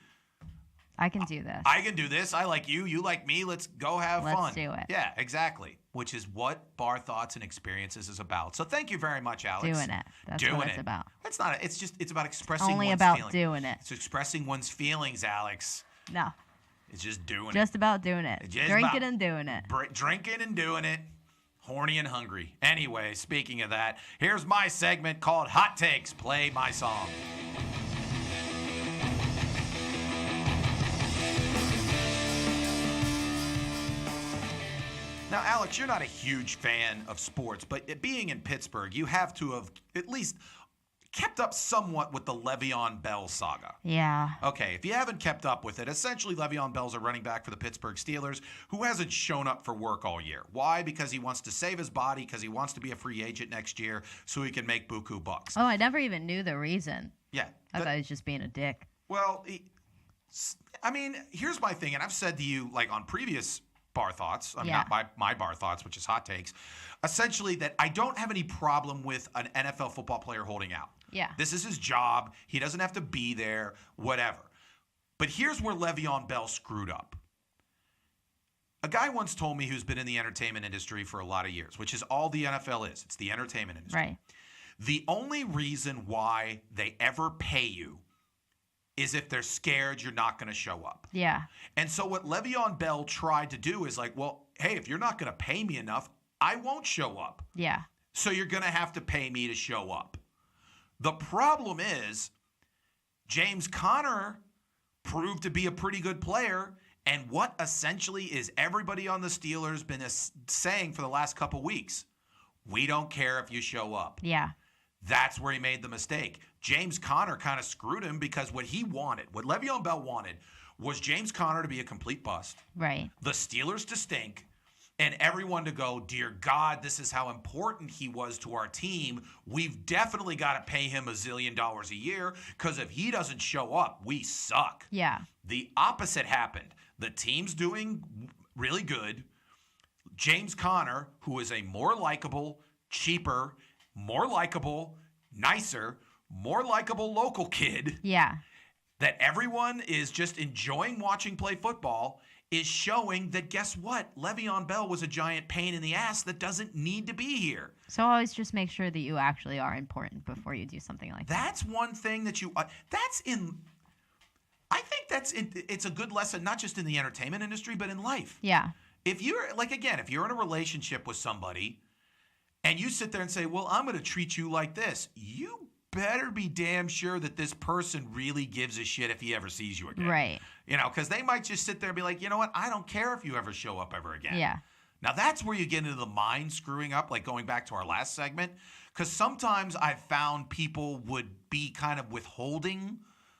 I can do this. I can do this. I like you. You like me. Let's go have fun. Let's do it. Yeah, exactly. Which is what Bar Thoughts and Experiences is about. So thank you very much, Alex. Doing it. That's what it's about. It's not. It's about expressing only one's about feelings. doing it. It's expressing one's feelings, Alex. No. It's just doing it. Just about doing it. Drinking and doing it. Drinking and doing it. Horny and hungry. Anyway, speaking of that, here's my segment called Hot Takes. Play my song. Now, Alex, you're not a huge fan of sports, but being in Pittsburgh, you have to have at least kept up somewhat with the Le'Veon Bell saga. Yeah. Okay, if you haven't kept up with it, essentially Le'Veon Bell's a running back for the Pittsburgh Steelers who hasn't shown up for work all year. Why? Because he wants to save his body, because he wants to be a free agent next year so he can make buku bucks. Oh, I never even knew the reason. Yeah. I thought he was just being a dick. Well, here's my thing, and I've said to you, like, on previous Bar Thoughts, not my Bar Thoughts, which is Hot Takes, essentially that I don't have any problem with an NFL football player holding out. Yeah. This is his job. He doesn't have to be there, whatever. But here's where Le'Veon Bell screwed up. A guy once told me who's been in the entertainment industry for a lot of years, which is all the NFL is. It's the entertainment industry. Right. The only reason why they ever pay you is if they're scared you're not going to show up. Yeah. And so what Le'Veon Bell tried to do is like, well, hey, if you're not going to pay me enough, I won't show up. Yeah. So you're going to have to pay me to show up. The problem is James Conner proved to be a pretty good player, And what essentially is everybody on the Steelers been saying for the last couple weeks? We don't care if you show up. Yeah. That's where he made the mistake. James Conner kind of screwed him because what he wanted, what Le'Veon Bell wanted, was James Conner to be a complete bust. Right. The Steelers to stink. And everyone to go, dear God, this is how important he was to our team. We've definitely got to pay him $1 zillion a year because if he doesn't show up, we suck. Yeah. The opposite happened. The team's doing really good. James Conner, who is a more likable, cheaper, more likable, nicer, more likable local kid Yeah. that everyone is just enjoying watching play football, is showing that, guess what? Le'Veon Bell was a giant pain in the ass that doesn't need to be here. So always just make sure that you actually are important before you do something like that. That's one thing that you I think it's a good lesson, not just in the entertainment industry, but in life. Yeah. If you're, if you're in a relationship with somebody and you sit there and say, well, I'm going to treat you like this, you better be damn sure that this person really gives a shit if he ever sees you again. Right. Because they might just sit there and be like, you know what? I don't care if you ever show up ever again. Yeah. Now, that's where you get into the mind screwing up, like going back to our last segment. Because sometimes I've found people would be kind of withholding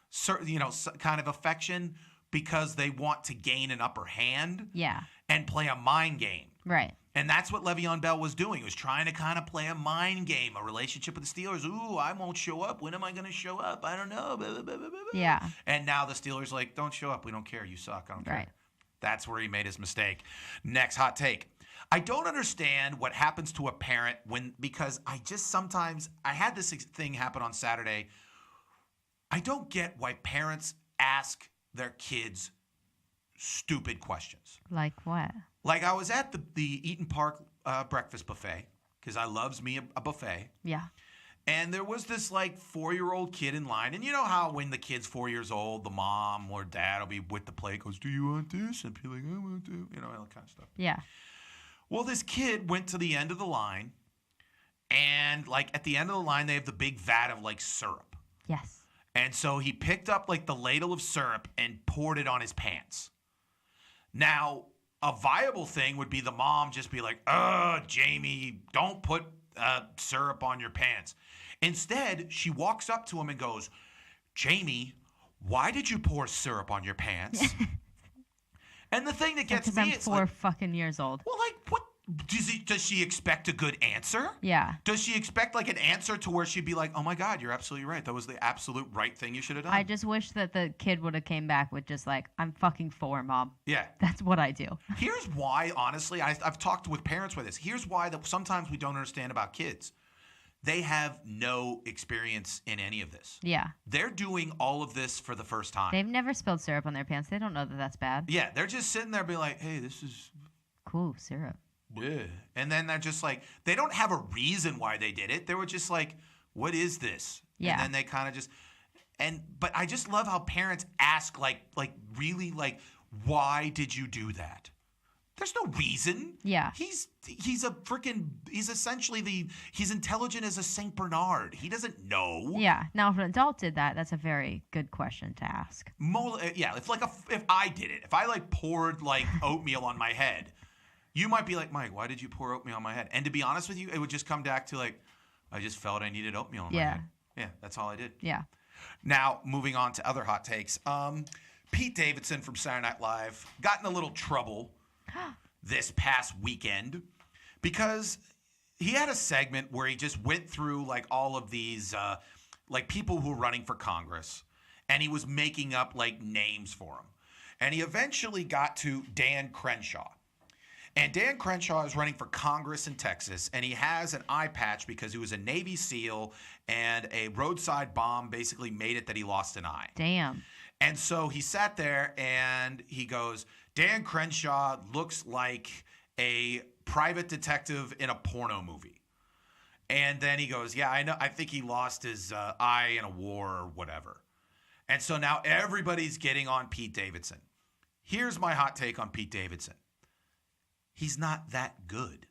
certain, kind of affection because they want to gain an upper hand. Yeah. And play a mind game. Right. And that's what Le'Veon Bell was doing. He was trying to kind of play a mind game, a relationship with the Steelers. Ooh, I won't show up. When am I going to show up? I don't know. Blah, blah, blah, blah, blah. Yeah. And now the Steelers like, don't show up. We don't care. You suck. I don't care. Right. That's where he made his mistake. Next hot take. I don't understand what happens to a parent because I had this thing happen on Saturday. I don't get why parents ask their kids stupid questions. Like what? Like I was at the Eaton Park breakfast buffet because I loves me a buffet. Yeah. And there was this 4-year-old kid in line. And you know how when the kid's 4 years old, the mom or dad will be with the plate, goes, do you want this? And be like, I want to, all that kind of stuff. Yeah. Well, this kid went to the end of the line. And at the end of the line, they have the big vat of syrup. Yes. And so he picked up the ladle of syrup and poured it on his pants. Now, a viable thing would be the mom just be like, Jamie, don't put syrup on your pants. Instead, she walks up to him and goes, Jamie, why did you pour syrup on your pants? And the thing that gets me is 4 fucking years old. Well, what? Does she expect a good answer? Yeah. Does she expect an answer to where she'd be like, oh my God, you're absolutely right. That was the absolute right thing you should have done. I just wish that the kid would have came back with just I'm fucking 4, Mom. Yeah. That's what I do. Here's why, honestly, I've talked with parents with this. Here's why that sometimes we don't understand about kids. They have no experience in any of this. Yeah. They're doing all of this for the first time. They've never spilled syrup on their pants. They don't know that that's bad. Yeah, they're just sitting there being like, hey, this is... Cool, syrup. Yeah. And then they're just they don't have a reason why they did it. They were just like, what is this? Yeah. And then they kind of just, but I just love how parents ask really why did you do that? There's no reason. Yeah. He's essentially he's intelligent as a Saint Bernard. He doesn't know. Yeah. Now, if an adult did that, that's a very good question to ask. Yeah. If I did it, if I poured oatmeal on my head, you might be like, Mike, why did you pour oatmeal on my head? And to be honest with you, it would just come back to I just felt I needed oatmeal on my head. Yeah, that's all I did. Yeah. Now, moving on to other hot takes. Pete Davidson from Saturday Night Live got in a little trouble this past weekend because he had a segment where he just went through all of these people who are running for Congress, and he was making up names for them. And he eventually got to Dan Crenshaw. And Dan Crenshaw is running for Congress in Texas, and he has an eye patch because he was a Navy SEAL, and a roadside bomb basically made it that he lost an eye. Damn. And so he sat there, and he goes, Dan Crenshaw looks like a private detective in a porno movie. And then he goes, yeah, I know. I think he lost his eye in a war or whatever. And so now everybody's getting on Pete Davidson. Here's my hot take on Pete Davidson. He's not that good.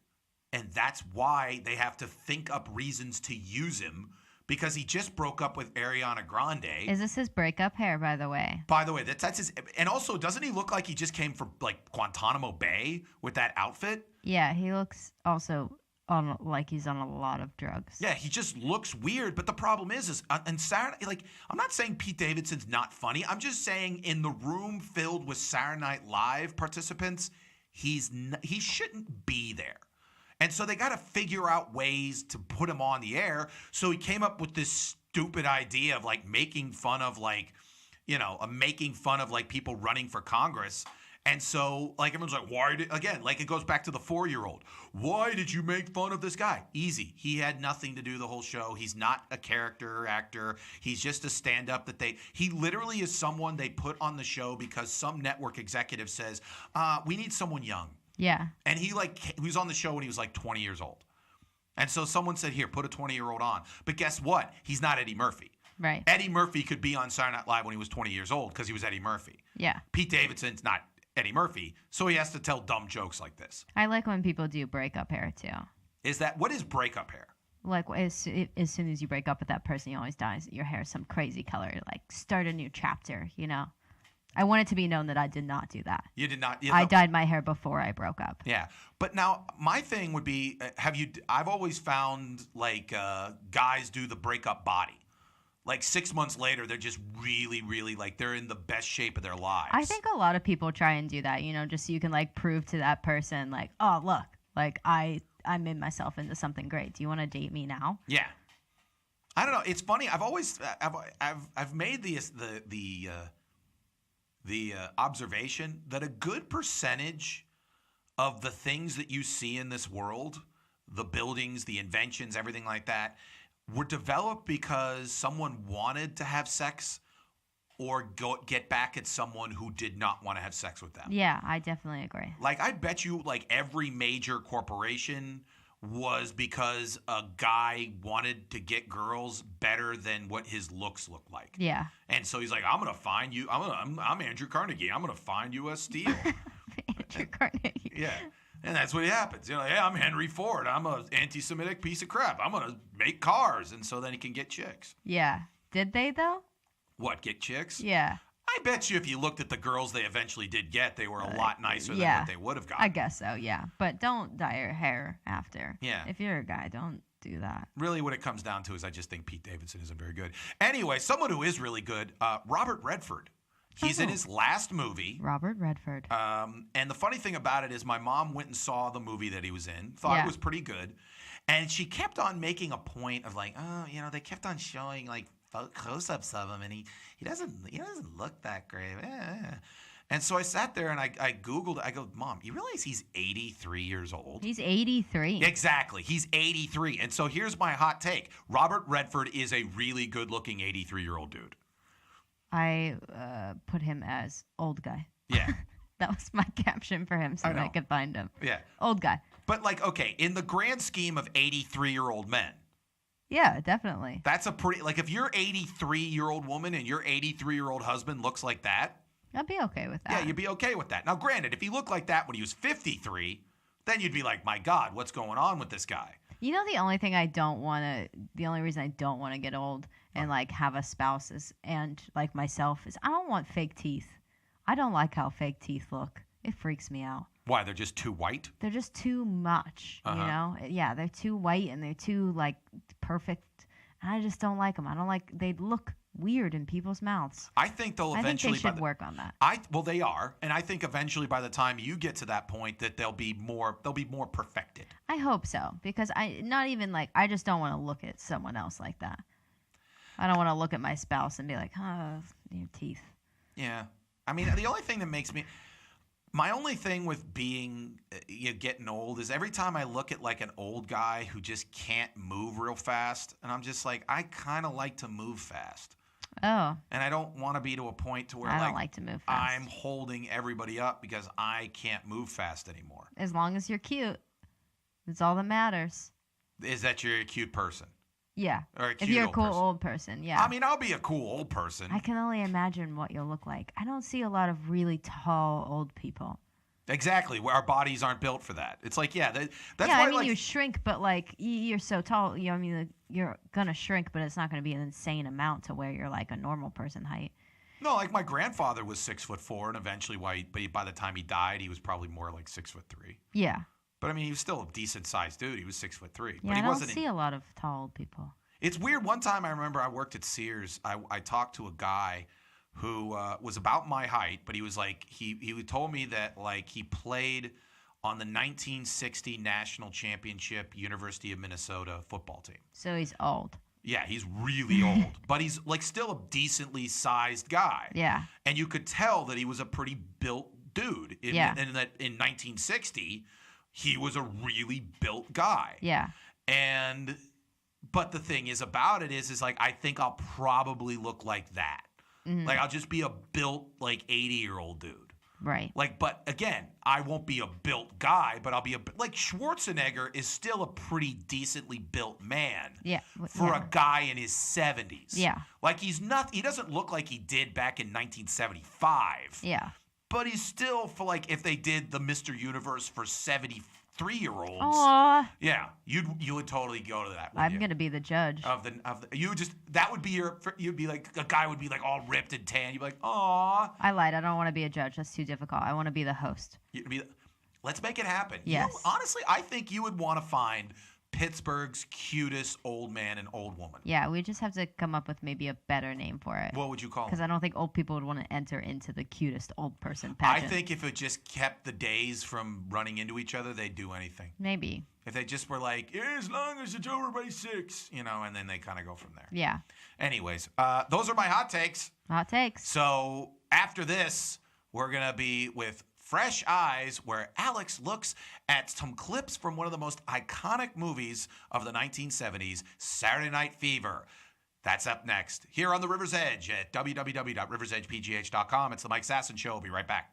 And that's why they have to think up reasons to use him, because he just broke up with Ariana Grande. Is this his breakup hair, by the way? By the way, that's his. And also, doesn't he look like he just came from like Guantanamo Bay with that outfit? Yeah, he looks also like he's on a lot of drugs. Yeah, he just looks weird. But the problem is and Saturday, like, I'm not saying Pete Davidson's not funny. I'm just saying in the room filled with Saturday Night Live participants, he shouldn't be there. And so they got to figure out ways to put him on the air. So he came up with this stupid idea of like making fun of like people running for Congress. And so like everyone's like, it goes back to the 4-year-old. Why did you make fun of this guy? Easy. He had nothing to do the whole show. He's not a character actor. He's just a stand-up he literally is someone they put on the show because some network executive says, we need someone young. Yeah. And he was on the show when he was like 20 years old. And so someone said, here, put a 20-year-old on. But guess what? He's not Eddie Murphy. Right. Eddie Murphy could be on Saturday Night Live when he was 20 years old because he was Eddie Murphy. Yeah. Pete Davidson's not Eddie Murphy, so he has to tell dumb jokes like this. I like when people do breakup hair, too. What is breakup hair? Like, as soon as you break up with that person, you always dye your hair some crazy color. Like, start a new chapter, you know? I want it to be known that I did not do that. You did not? I dyed my hair before I broke up. Yeah. But now, my thing would be, I've always found, like, guys do the breakup body. Like 6 months later, they're just really, really, like, they're in the best shape of their lives. I think a lot of people try and do that, you know, just so you can, like, prove to that person, like, oh, look, like, I made myself into something great. Do you want to date me now? Yeah. I don't know. It's funny. I've made the observation that a good percentage of the things that you see in this world, the buildings, the inventions, everything like that, were developed because someone wanted to have sex or get back at someone who did not want to have sex with them. Yeah, I definitely agree. Like, I bet you, like, every major corporation was because a guy wanted to get girls better than what his looks look like. Yeah. And so he's like, I'm going to find you. I'm Andrew Carnegie. I'm going to find you a steal. Andrew Carnegie. Yeah. And that's what happens. You know, hey, I'm Henry Ford. I'm an anti-Semitic piece of crap. I'm going to make cars. And so then he can get chicks. Yeah. Did they, though? What, get chicks? Yeah. I bet you if you looked at the girls they eventually did get, they were a lot nicer than what they would have gotten. I guess so, yeah. But don't dye your hair after. Yeah. If you're a guy, don't do that. Really what it comes down to is I just think Pete Davidson isn't very good. Anyway, someone who is really good, Robert Redford. He's in his last movie. Robert Redford. And the funny thing about it is my mom went and saw the movie that he was in, thought it was pretty good. And she kept on making a point of like, oh, you know, they kept on showing like close-ups of him, and he doesn't look that great. And so I sat there and I Googled it. I go, Mom, you realize he's 83 years old? He's 83. Exactly. He's 83. And so here's my hot take. Robert Redford is a really good-looking 83-year-old dude. I put him as old guy. Yeah. That was my caption for him so that I could find him. Yeah. Old guy. But, like, okay, in the grand scheme of 83-year-old men. Yeah, definitely. That's a pretty, like, if your 83-year-old woman and your 83-year-old husband looks like that. I'd be okay with that. Yeah, you'd be okay with that. Now, granted, if he looked like that when he was 53, then you'd be like, my God, what's going on with this guy? You know, the only reason I don't want to get old and like have a spouse and like myself is I don't want fake teeth. I don't like how fake teeth look. It freaks me out. Why? They're just too white? They're just too much, you know? Yeah, they're too white and they're too like perfect. And I just don't like them. I don't like, they look weird in people's mouths. I think they'll eventually. I think they should work on that. Well, they are, and I think eventually, by the time you get to that point, that they'll be more perfected. I hope so, because I just don't want to look at someone else like that. I don't want to look at my spouse and be like, oh, your teeth. Yeah, I mean, the only thing that makes me. My only thing with getting old is every time I look at like an old guy who just can't move real fast, and I'm just like, I kind of like to move fast. Oh. And I don't want to be to a point to where I don't like to move fast. I'm holding everybody up because I can't move fast anymore. As long as you're cute, that's all that matters. Is that you're a cute person? Yeah. Or a cute if you're a cool person. old person, yeah. I mean, I'll be a cool old person. I can only imagine what you'll look like. I don't see a lot of really tall old people. Exactly. Where our bodies aren't built for that. It's like, that's yeah, why, I mean, like, you shrink, but like you're so tall. I mean, like, you're gonna shrink, but it's not gonna be an insane amount to where you're like a normal person height. no, like my grandfather was 6'4", and eventually, by the time he died, he was probably more like 6'3". Yeah. But I mean, he was still a decent sized dude. He was 6'3". Yeah, But he I don't wasn't. see a lot of tall people. It's weird. One time, I remember I worked at Sears. I talked to a guy who was about my height, but he was like he told me that like he played on the 1960 national championship University of Minnesota football team. So he's old. Yeah, he's really old, but he's like still a decently sized guy. Yeah. And you could tell that he was a pretty built dude. And that in 1960, he was a really built guy. Yeah. But the thing is about it is like I think I'll probably look like that. Mm-hmm. Like I'll just be a built like 80-year-old dude. Right. Like, but again, I won't be a built guy, but I'll be like Schwarzenegger is still a pretty decently built man. Yeah. For a guy in his 70s. Yeah. Like he doesn't look like he did back in 1975. Yeah. But he's still for like if they did the Mr. Universe for 73-year-olds. Aww. Yeah, you would totally go to that. I'm gonna be the judge. You'd be like a guy would be like all ripped and tan. You'd be like, aw. I lied. I don't want to be a judge. That's too difficult. I want to be the host. Let's make it happen. Yes. Honestly, I think you would want to find Pittsburgh's cutest old man and old woman. Yeah, we just have to come up with maybe a better name for it. What would you call Because it? I don't think old people would want to enter into the cutest old person pageant. I think if it just kept the days from running into each other, they'd do anything. Maybe. If they just were like, as long as it's over by 6, and then they kind of go from there. Yeah. Anyways, those are my hot takes. Hot takes. So after this, we're going to be with Fresh Eyes, where Alex looks at some clips from one of the most iconic movies of the 1970s, Saturday Night Fever. That's up next here on the River's Edge at www.riversedgepgh.com. It's the Mike Sasson Show. We'll be right back.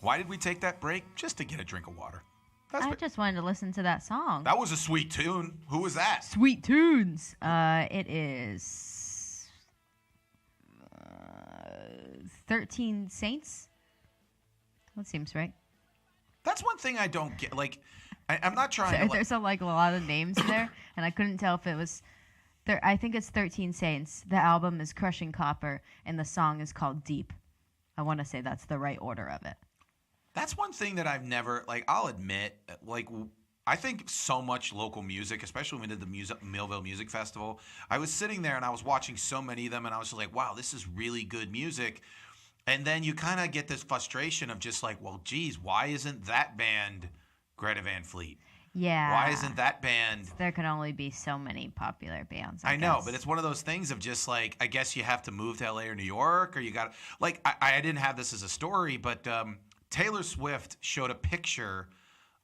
Why did we take that break? Just to get a drink of water. I just wanted to listen to that song. That was a sweet tune. Who was that? Sweet tunes. It is 13 Saints. That seems right. That's one thing I don't get. Like, I'm not trying to. There's a lot of names there, and I couldn't tell if it was. I think it's 13 Saints. The album is Crushing Copper, and the song is called Deep. I want to say that's the right order of it. That's one thing that I've never, like, I'll admit, like, I think so much local music, especially when we did the Millville Music Festival. I was sitting there and I was watching so many of them, and I was just like, wow, this is really good music. And then you kind of get this frustration of just like, well, geez, why isn't that band Greta Van Fleet? Yeah. Why isn't that band? There can only be so many popular bands. I know, but it's one of those things of just like, I guess you have to move to LA or New York, or you got to, like, I didn't have this as a story, but Taylor Swift showed a picture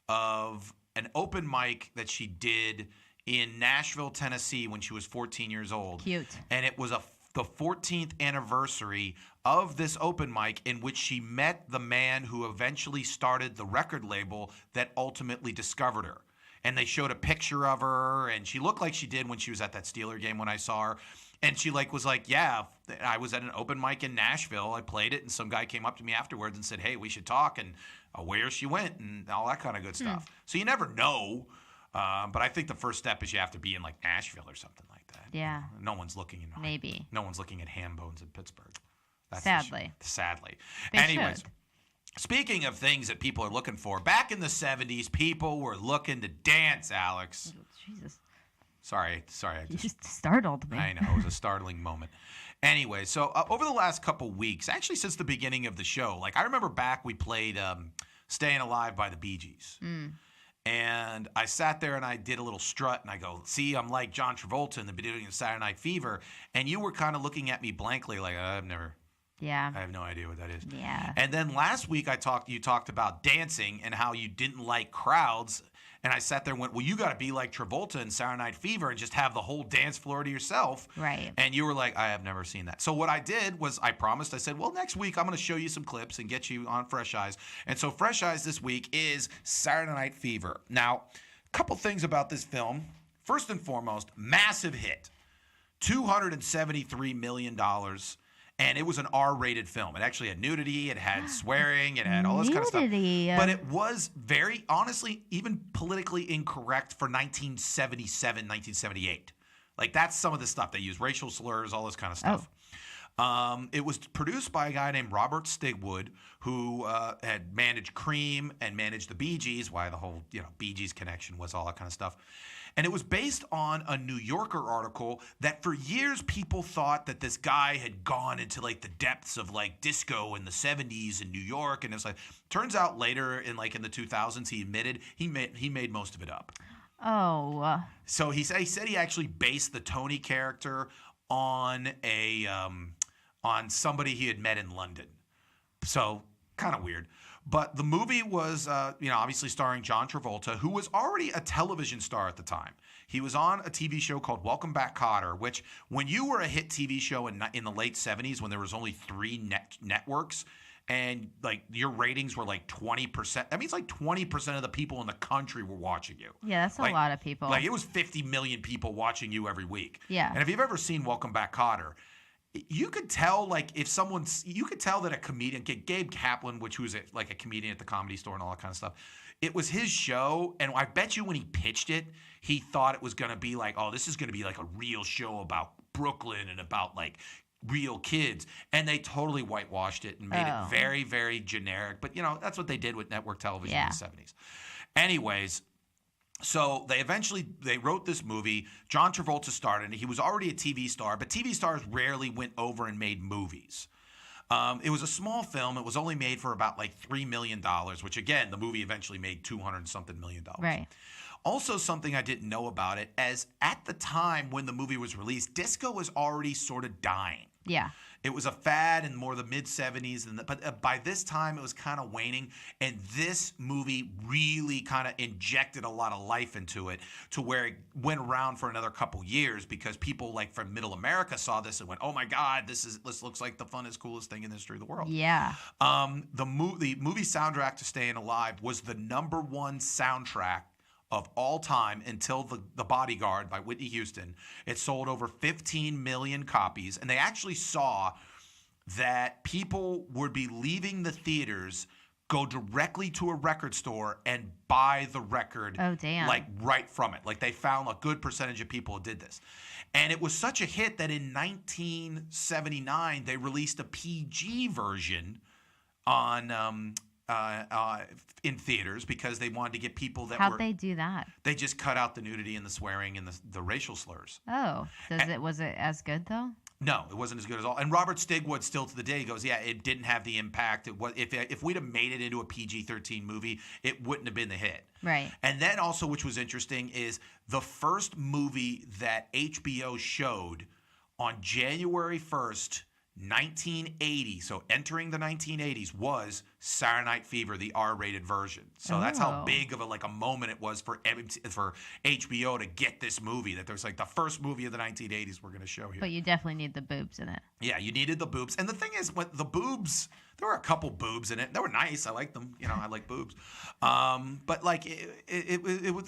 of an open mic that she did in Nashville, Tennessee when she was 14 years old. Cute. And it was the 14th anniversary of this open mic in which she met the man who eventually started the record label that ultimately discovered her. And they showed a picture of her, and she looked like she did when she was at that Steeler game when I saw her. And she was like, yeah, I was at an open mic in Nashville. I played it, and some guy came up to me afterwards and said, hey, we should talk, and where she went and all that kind of good stuff. So you never know. But I think the first step is you have to be in like Nashville or something like that. Yeah. No one's looking in. Maybe. No one's looking at ham bones in Pittsburgh. That's Sadly. Sadly. They Anyways. should. Speaking of things that people are looking for, back in the 70s, people were looking to dance, Alex. Jesus. Sorry. You just startled me. I know. It was a startling moment. Anyway, so over the last couple weeks, actually since the beginning of the show, like I remember back we played Staying Alive by the Bee Gees. And I sat there and I did a little strut and I go, see, I'm like John Travolta in the beginning of Saturday Night Fever. And you were kind of looking at me blankly like, I've never Yeah. I have no idea what that is. Yeah. And then last week you talked about dancing and how you didn't like crowds. And I sat there and went, well, you got to be like Travolta in Saturday Night Fever and just have the whole dance floor to yourself. Right. And you were like, I have never seen that. So what I did was I said, well, next week I'm going to show you some clips and get you on Fresh Eyes. And so Fresh Eyes this week is Saturday Night Fever. Now, a couple things about this film. First and foremost, massive hit. $273 million. And it was an R-rated film. It actually had nudity, it had swearing, it had all this kind of stuff. But it was very, honestly, even politically incorrect for 1977, 1978. Like, that's some of the stuff they used. Racial slurs, all this kind of stuff. It was produced by a guy named Robert Stigwood, who had managed Cream and managed the Bee Gees, why the whole, Bee Gees connection was all that kind of stuff. And it was based on a New Yorker article that for years people thought that this guy had gone into like the depths of like disco in the 70s in New York. And it's like, turns out later in the 2000s, he admitted he made most of it up. Oh. So he said he actually based the Tony character on on somebody he had met in London. So kind of weird. But the movie was, obviously starring John Travolta, who was already a television star at the time. He was on a TV show called Welcome Back, Kotter, which when you were a hit TV show in the late 70s when there was only 3 networks and like your ratings were like 20%, that means like 20% of the people in the country were watching you. Yeah, that's a lot of people. Like it was 50 million people watching you every week. Yeah. And if you've ever seen Welcome Back, Kotter, you could tell, you could tell that a comedian, Gabe Kaplan, which was a comedian at the Comedy Store and all that kind of stuff, it was his show, and I bet you when he pitched it, he thought it was going to be like, oh, this is going to be like a real show about Brooklyn and about like real kids, and they totally whitewashed it and made it very, very generic. But that's what they did with network television in the 70s. Anyways. So they wrote this movie. John Travolta starred in it. He was already a TV star, but TV stars rarely went over and made movies. It was a small film. It was only made for about like $3 million, which again, the movie eventually made $200-something million. Right. Also, something I didn't know about it, as at the time when the movie was released, disco was already sort of dying. Yeah. It was a fad in more the mid-'70s, but by this time it was kind of waning, and this movie really kind of injected a lot of life into it to where it went around for another couple years because people like from Middle America saw this and went, oh my God, this looks like the funnest, coolest thing in the history of the world. Yeah. The movie soundtrack to Staying Alive was the #1 soundtrack of all time until the Bodyguard by Whitney Houston. It sold over 15 million copies, and they actually saw that people would be leaving the theaters, go directly to a record store and buy the record. Oh, damn. Like right from it. Like they found a good percentage of people who did this. And it was such a hit that in 1979 they released a PG version on in theaters because they wanted to get people that How'd they do that? They just cut out the nudity and the swearing and the racial slurs. Oh, was it as good though? No, it wasn't as good as all. And Robert Stigwood still to the day goes, yeah, it didn't have the impact. It was if we'd have made it into a PG-13 movie, it wouldn't have been the hit. Right. And then also, which was interesting, is the first movie that HBO showed on January 1st, 1980, so entering the 1980s, was Saturday Night Fever, the R-rated version. So that's how big of a moment it was for HBO to get this movie, that there's like the first movie of the 1980s we're going to show here. But you definitely need the boobs in it. Yeah, you needed the boobs. And the thing is, when the boobs, there were a couple boobs in it. They were nice. I liked them. I like boobs. But like they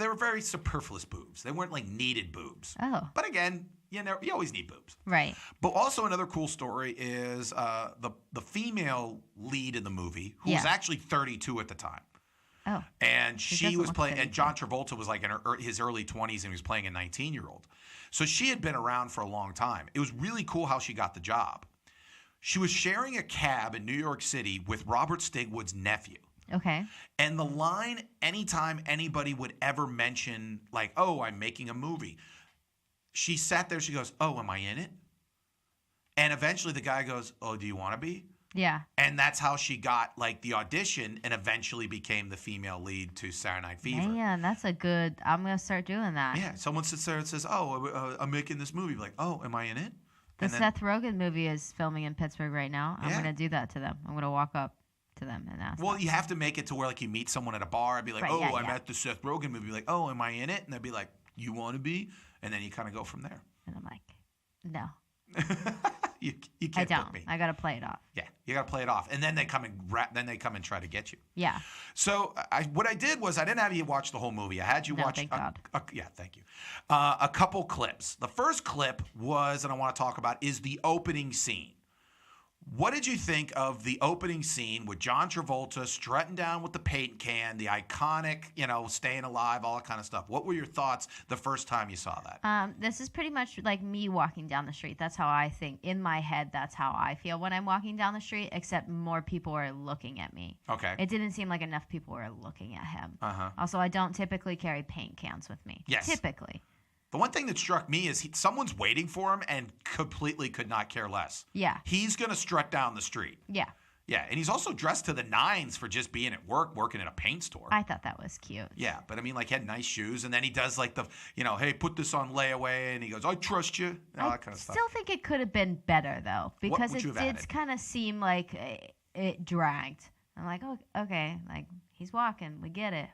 were very superfluous boobs. They weren't like needed boobs. Oh. But again, you always need boobs. Right. But also another cool story is the female lead in the movie, who was actually 32 at the time. Oh. And she was playing, and John Travolta was like in his early 20s, and he was playing a 19-year-old. So she had been around for a long time. It was really cool how she got the job. She was sharing a cab in New York City with Robert Stigwood's nephew. Okay. And the line, anytime anybody would ever mention, like, oh, I'm making a movie, she sat there, she goes, oh, am I in it? And eventually the guy goes, oh, do you want to be? Yeah. And that's how she got like the audition and eventually became the female lead to Saturday Night Fever. Man, that's a good, I'm going to start doing that. Yeah. Someone sits there and says, oh, I'm making this movie. Like, oh, am I in it? The Seth Rogen movie is filming in Pittsburgh right now. I'm Yeah. going to do that to them. I'm going to walk up to them and ask Well, them. you have to make it to where like you meet someone at a bar and be like, Right, oh, yeah, I'm yeah. at the Seth Rogen movie. Like, oh, am I in it? And they'd be like, you want to be? And then you kind of go from there. And I'm like, no, you I can't don't. book me. I got to play it off. Yeah, you got to play it off, and then they come and try to get you. Yeah. So what I did was I didn't have you watch the whole movie. I had you No, watch. thank God. Yeah, thank you. A couple clips. The first clip was, and I want to talk about, is the opening scene. What did you think of the opening scene with John Travolta strutting down with the paint can, the iconic, staying alive, all that kind of stuff? What were your thoughts the first time you saw that? This is pretty much like me walking down the street. That's how I think. In my head, that's how I feel when I'm walking down the street, except more people are looking at me. Okay. It didn't seem like enough people were looking at him. Uh-huh. Also, I don't typically carry paint cans with me. Yes. Typically. The one thing that struck me is someone's waiting for him and completely could not care less. Yeah. He's going to strut down the street. Yeah. Yeah, and he's also dressed to the nines for just being at work, working at a paint store. I thought that was cute. Yeah, but I mean, like, he had nice shoes, and then he does, like, hey, put this on layaway, and he goes, I trust you, and all that kind of stuff. I still think it could have been better, though, because would it you have did added? kind of seem like it dragged. I'm like, oh, okay, like, he's walking. We get it.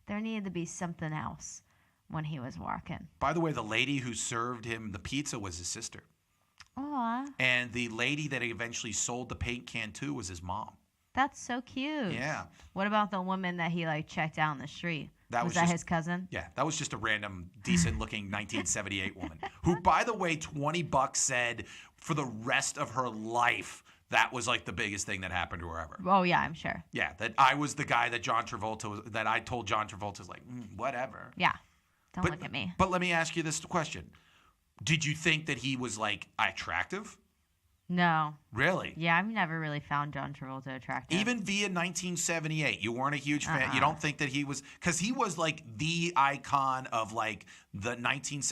There needed to be something else when he was walking. By the way, the lady who served him the pizza was his sister. Aw, And the lady that he eventually sold the paint can to was his mom. that's so cute. Yeah. What about the woman that he, like, checked out on the street? That was was that just- his cousin? Yeah, that was just a random, decent-looking 1978 woman who, by the way, $20 said for the rest of her life that was like the biggest thing that happened to her ever. Oh, yeah, I'm sure. Yeah, that I was the guy that that I told John Travolta was like, whatever. Yeah. Don't look at me. But let me ask you this question. Did you think that he was, like, attractive? No. Really? Yeah, I've never really found John Travolta attractive. Even via 1978, you weren't a huge fan. You don't think that he was, because he was like the icon of like the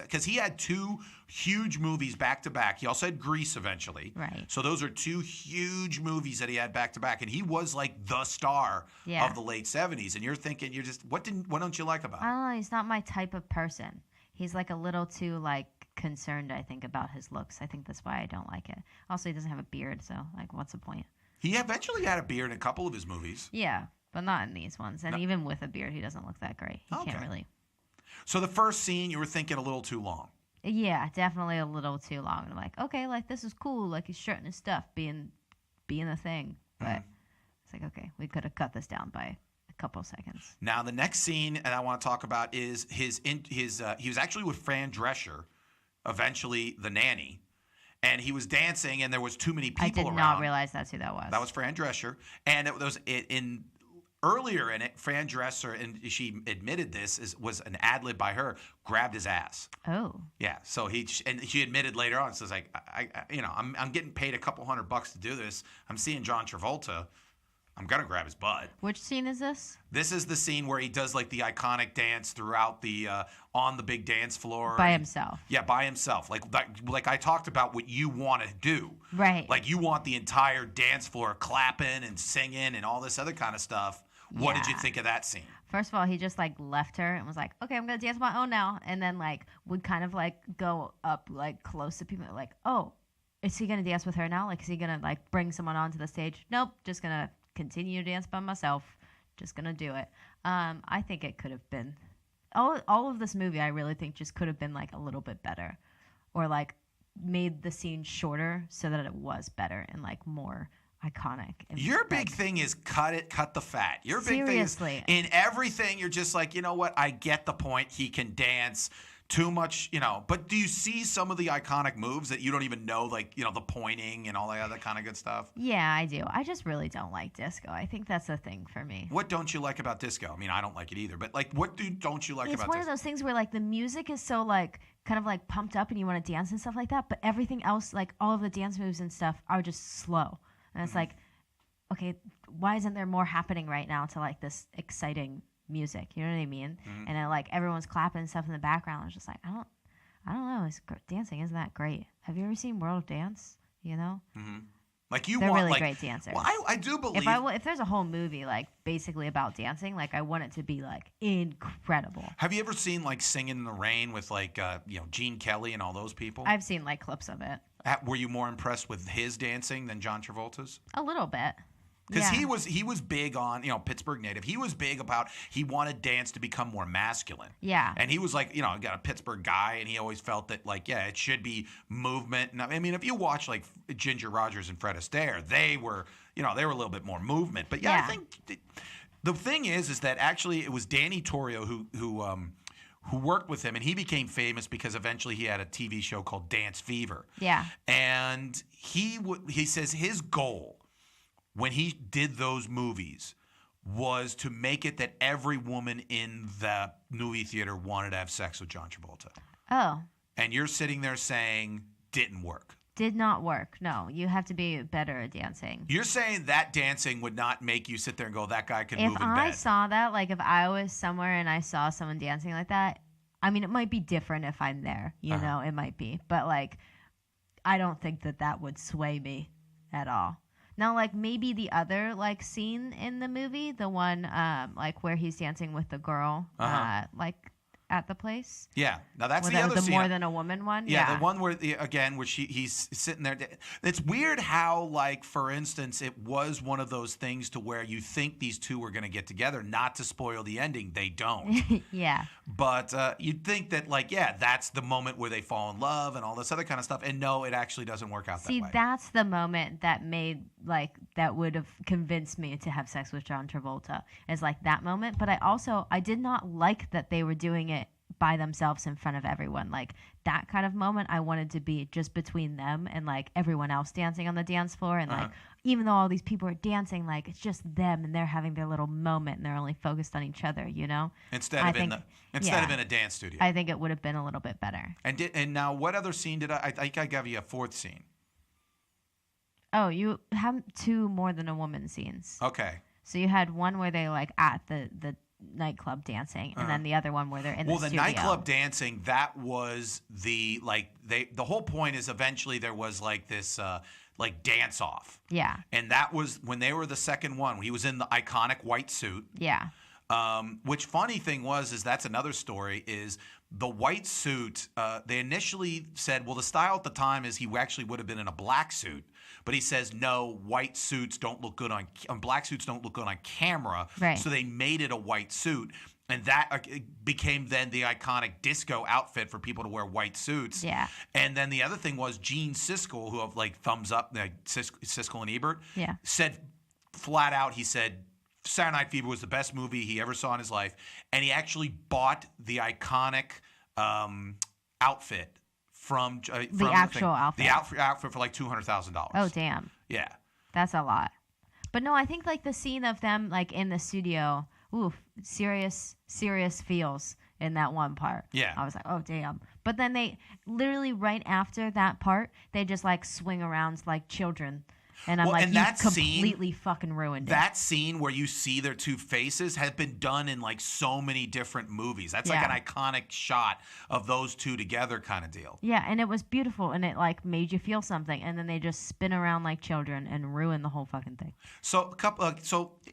because he had two huge movies back to back. He also had Grease eventually. Right. So those are two huge movies that he had back to back, and he was like the star Yeah. of the late 70s. And you're thinking, what don't you like about I him? don't know. He's not my type of person. He's like a little too like concerned, I think, about his looks. I think that's why I don't like it. Also, he doesn't have a beard, so like, what's the point? He eventually had a beard in a couple of his movies. Yeah, but not in these ones. And even with a beard, he doesn't look that great. He Okay. can't really. So the first scene, you were thinking a little too long. Yeah, definitely a little too long. And I'm like, okay, like this is cool. Like he's shirting his stuff, being a thing. But it's like, okay, we could have cut this down by a couple seconds. Now, the next scene and I want to talk about is he was actually with Fran Drescher, eventually the nanny, and he was dancing, and there was too many people I around. did not realize that's who that was. That was Fran Drescher, and it was earlier in it, Fran Drescher, and she admitted this was an ad lib by her, grabbed his ass. Oh. Yeah, so she admitted later on, says like, I'm getting paid a couple $100 to do this. I'm seeing John Travolta. I'm gonna grab his butt. Which scene is this? This is the scene where he does like the iconic dance throughout the on the big dance floor By himself. Yeah, by himself. Like I talked about what you want to do. Right. Like you want the entire dance floor clapping and singing and all this other kind of stuff. What did you Yeah. think of that scene? First of all, he just like left her and was like, okay, I'm gonna dance on my own now, and then like would kind of like go up like close to people, like, oh, is he gonna dance with her now? Like, is he gonna like bring someone onto the stage? Nope, just gonna continue to dance by myself. Just gonna do it. I think it could have been all of this movie. I really think just could have been like a little bit better, or like made the scene shorter so that it was better and like more iconic. And Your like, big thing is cut the fat. Your big Seriously. thing is in everything. You're just like, you know what? I get the point. He can dance too much, But do you see some of the iconic moves that you don't even know, like, the pointing and all that other kind of good stuff? Yeah, I do. I just really don't like disco. I think that's a thing for me. What don't you like about disco? I mean, I don't like it either. But like, what don't you like It's about one disco? of those things where like the music is so like kind of like pumped up and you want to dance and stuff like that, but everything else, like all of the dance moves and stuff, are just slow. And it's like, okay, why isn't there more happening right now to like this exciting music? You know what I mean? And then like everyone's clapping and stuff in the background. I was just like, I don't know. Dancing isn't that great. Have you ever seen World of Dance? Like you They're want really like great dancers. Well, I do believe If there's a whole movie like basically about dancing, like I want it to be like incredible. Have you ever seen like Singing in the Rain with like Gene Kelly and all those people? I've seen like clips of it. Were you more impressed with his dancing than John Travolta's? A little bit. Because Yeah. he was big on, Pittsburgh native. He was big about, he wanted dance to become more masculine. Yeah. And he was like, got a Pittsburgh guy, and he always felt that, like, yeah, it should be movement. And I mean, if you watch, like, Ginger Rogers and Fred Astaire, they were a little bit more movement. But, yeah. I think the thing is that actually it was Danny Torrio who worked with him, and he became famous because eventually he had a TV show called Dance Fever. Yeah. And he says his goal when he did those movies was to make it that every woman in the movie theater wanted to have sex with John Travolta. Oh. And you're sitting there saying, didn't work. Did not work. No, you have to be better at dancing. You're saying that dancing would not make you sit there and go, that guy can move in bed. If I saw that, like if I was somewhere and I saw someone dancing like that, I mean, it might be different if I'm there, you know, it might be. But like, I don't think that would sway me at all. Now, like, maybe the other, like, scene in the movie, the one, like, where he's dancing with the girl, like, at the place. Yeah. Now, that's the other the scene. More Than a Woman one? Yeah, the one where, where he's sitting there. It's weird how, like, for instance, it was one of those things to where you think these two were going to get together, not to spoil the ending. They don't. Yeah. But you'd think that, like, yeah, that's the moment where they fall in love and all this other kind of stuff. And no, it actually doesn't work out that way. See, that's the moment that that would have convinced me to have sex with John Travolta, is like that moment. But I did not like that they were doing it by themselves in front of everyone. Like that kind of moment I wanted to be just between them and like everyone else dancing on the dance floor, and like even though all these people are dancing, like it's just them and they're having their little moment and they're only focused on each other, instead of in a dance studio. I think it would have been a little bit better. And now what other scene did I think I gave you a fourth scene? Oh, you have two More Than a Woman scenes. Okay. So you had one where they like at the nightclub dancing, and then the other one where they're in the studio. Well, the nightclub dancing, that was the whole point is eventually there was like this like dance off. Yeah. And that was when they were the second one. He was in the iconic white suit. Yeah. Which funny thing is that's another story, is the white suit, they initially said, well, the style at the time is he actually would have been in a black suit. But he says, no, white suits don't look good black suits don't look good on camera. Right. So they made it a white suit. And that became then the iconic disco outfit for people to wear white suits. Yeah. And then the other thing was Gene Siskel, who have like thumbs up, like Siskel and Ebert, said flat out, he said, Saturday Night Fever was the best movie he ever saw in his life. And he actually bought the iconic outfit from the actual outfit. The outfit for like $200,000. Oh, damn. Yeah. That's a lot. But no, I think like the scene of them like in the studio, serious feels in that one part. Yeah. I was like, oh, damn. But then they literally right after that part, they just like swing around like children. And I'm like, you completely fucking ruined it. That scene where you see their two faces has been done in like so many different movies. That's like an iconic shot of those two together kind of deal. Yeah, and it was beautiful, and it like made you feel something, and then they just spin around like children and ruin the whole fucking thing. So,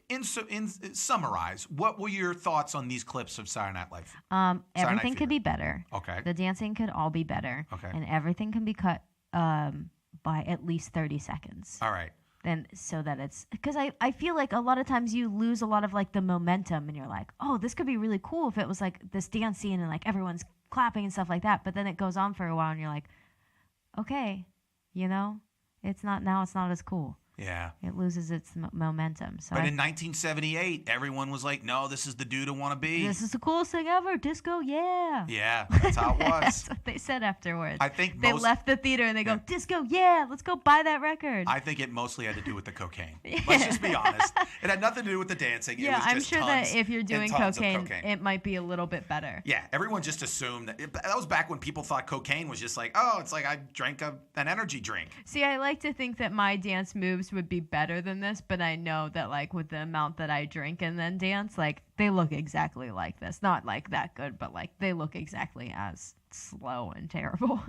in summarize, what were your thoughts on these clips of Saturday Night Live? Everything could be better. Okay. The dancing could all be better. Okay. And everything can be cut by at least 30 seconds. All right. Then so that it's because I feel like a lot of times you lose a lot of like the momentum, and you're like, oh, this could be really cool if it was like this dance scene and like everyone's clapping and stuff like that. But then it goes on for a while, and you're like, okay, it's not as cool. Yeah. It loses its momentum. So but in 1978, everyone was like, no, this is the dude I want to be. This is the coolest thing ever. Disco, yeah. Yeah, that's how it was. That's what they said afterwards. I think they left the theater and they go, disco, yeah, let's go buy that record. I think it mostly had to do with the cocaine. Let's just be honest. It had nothing to do with the dancing. Yeah, it was just I'm sure tons that if you're doing cocaine, it might be a little bit better. Yeah, everyone just assumed that was back when people thought cocaine was just like, oh, it's like I drank an energy drink. See, I like to think that my dance moves would be better than this, but I know that like with the amount that I drink and then dance, like they look exactly like this. Not like that good, but like they look exactly as slow and terrible.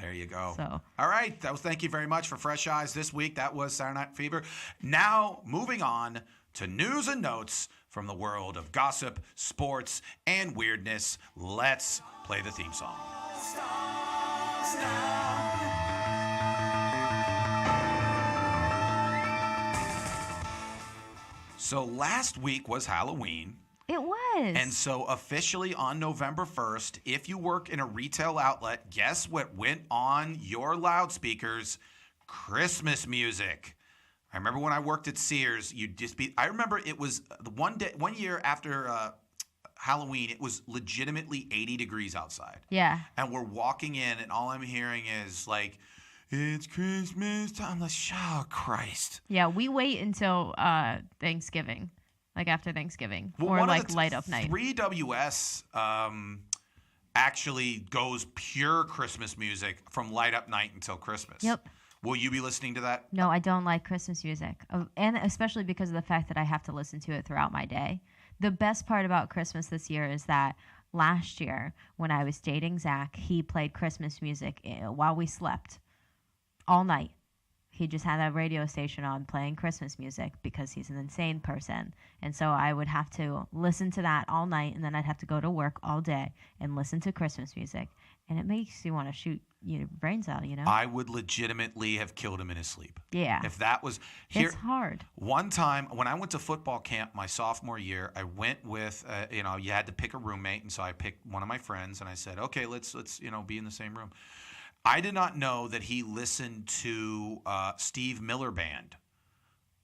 There you go. So. All right. Thank you very much for Fresh Eyes this week. That was Saturday Night Fever. Now, moving on to news and notes from the world of gossip, sports, and weirdness. Let's play the theme song. So last week was Halloween. It was. And so officially on November 1st, if you work in a retail outlet, guess what went on your loudspeakers? Christmas music. I remember when I worked at Sears, I remember it was one year after Halloween, it was legitimately 80 degrees outside. Yeah. And we're walking in and all I'm hearing is like, it's Christmas time. I'm like, oh, Christ. Yeah, we wait until Thanksgiving. Like after Thanksgiving, well, or like light up night. 3WS actually goes pure Christmas music from light up night until Christmas. Yep. Will you be listening to that? No, I don't like Christmas music, and especially because of the fact that I have to listen to it throughout my day. The best part about Christmas this year is that last year when I was dating Zach, he played Christmas music while we slept all night. He just had a radio station on playing Christmas music because he's an insane person. And so I would have to listen to that all night, and then I'd have to go to work all day and listen to Christmas music. And it makes you want to shoot your brains out, you know? I would legitimately have killed him in his sleep. Yeah. If that was... Here, it's hard. One time, when I went to football camp my sophomore year, I went with, you had to pick a roommate. And so I picked one of my friends, and I said, okay, let's be in the same room. I did not know that he listened to Steve Miller Band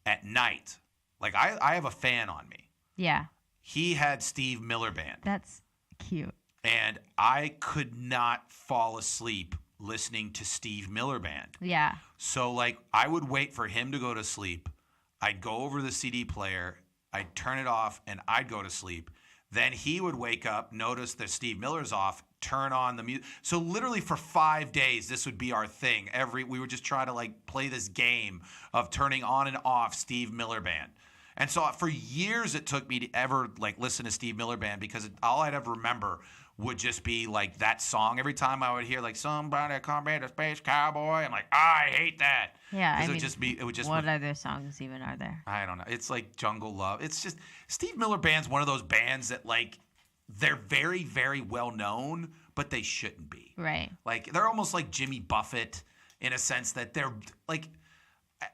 at night. Like, I have a fan on me. Yeah. He had Steve Miller Band. That's cute. And I could not fall asleep listening to Steve Miller Band. Yeah. So, like, I would wait for him to go to sleep. I'd go over the CD player. I'd turn it off, and I'd go to sleep. Then he would wake up, notice that Steve Miller's off, turn on the music. So literally for 5 days, this would be our thing. We would just try to like play this game of turning on and off Steve Miller Band. And so for years it took me to ever like listen to Steve Miller Band because all I'd ever remember would just be like that song. Every time I would hear like somebody call me the space cowboy, I'm like, I hate that. Yeah, I it mean, would just what other songs even are there? I don't know. It's like Jungle Love. It's just Steve Miller Band's one of those bands that like they're very, very well known, but they shouldn't be. Right. Like they're almost like Jimmy Buffett in a sense that they're like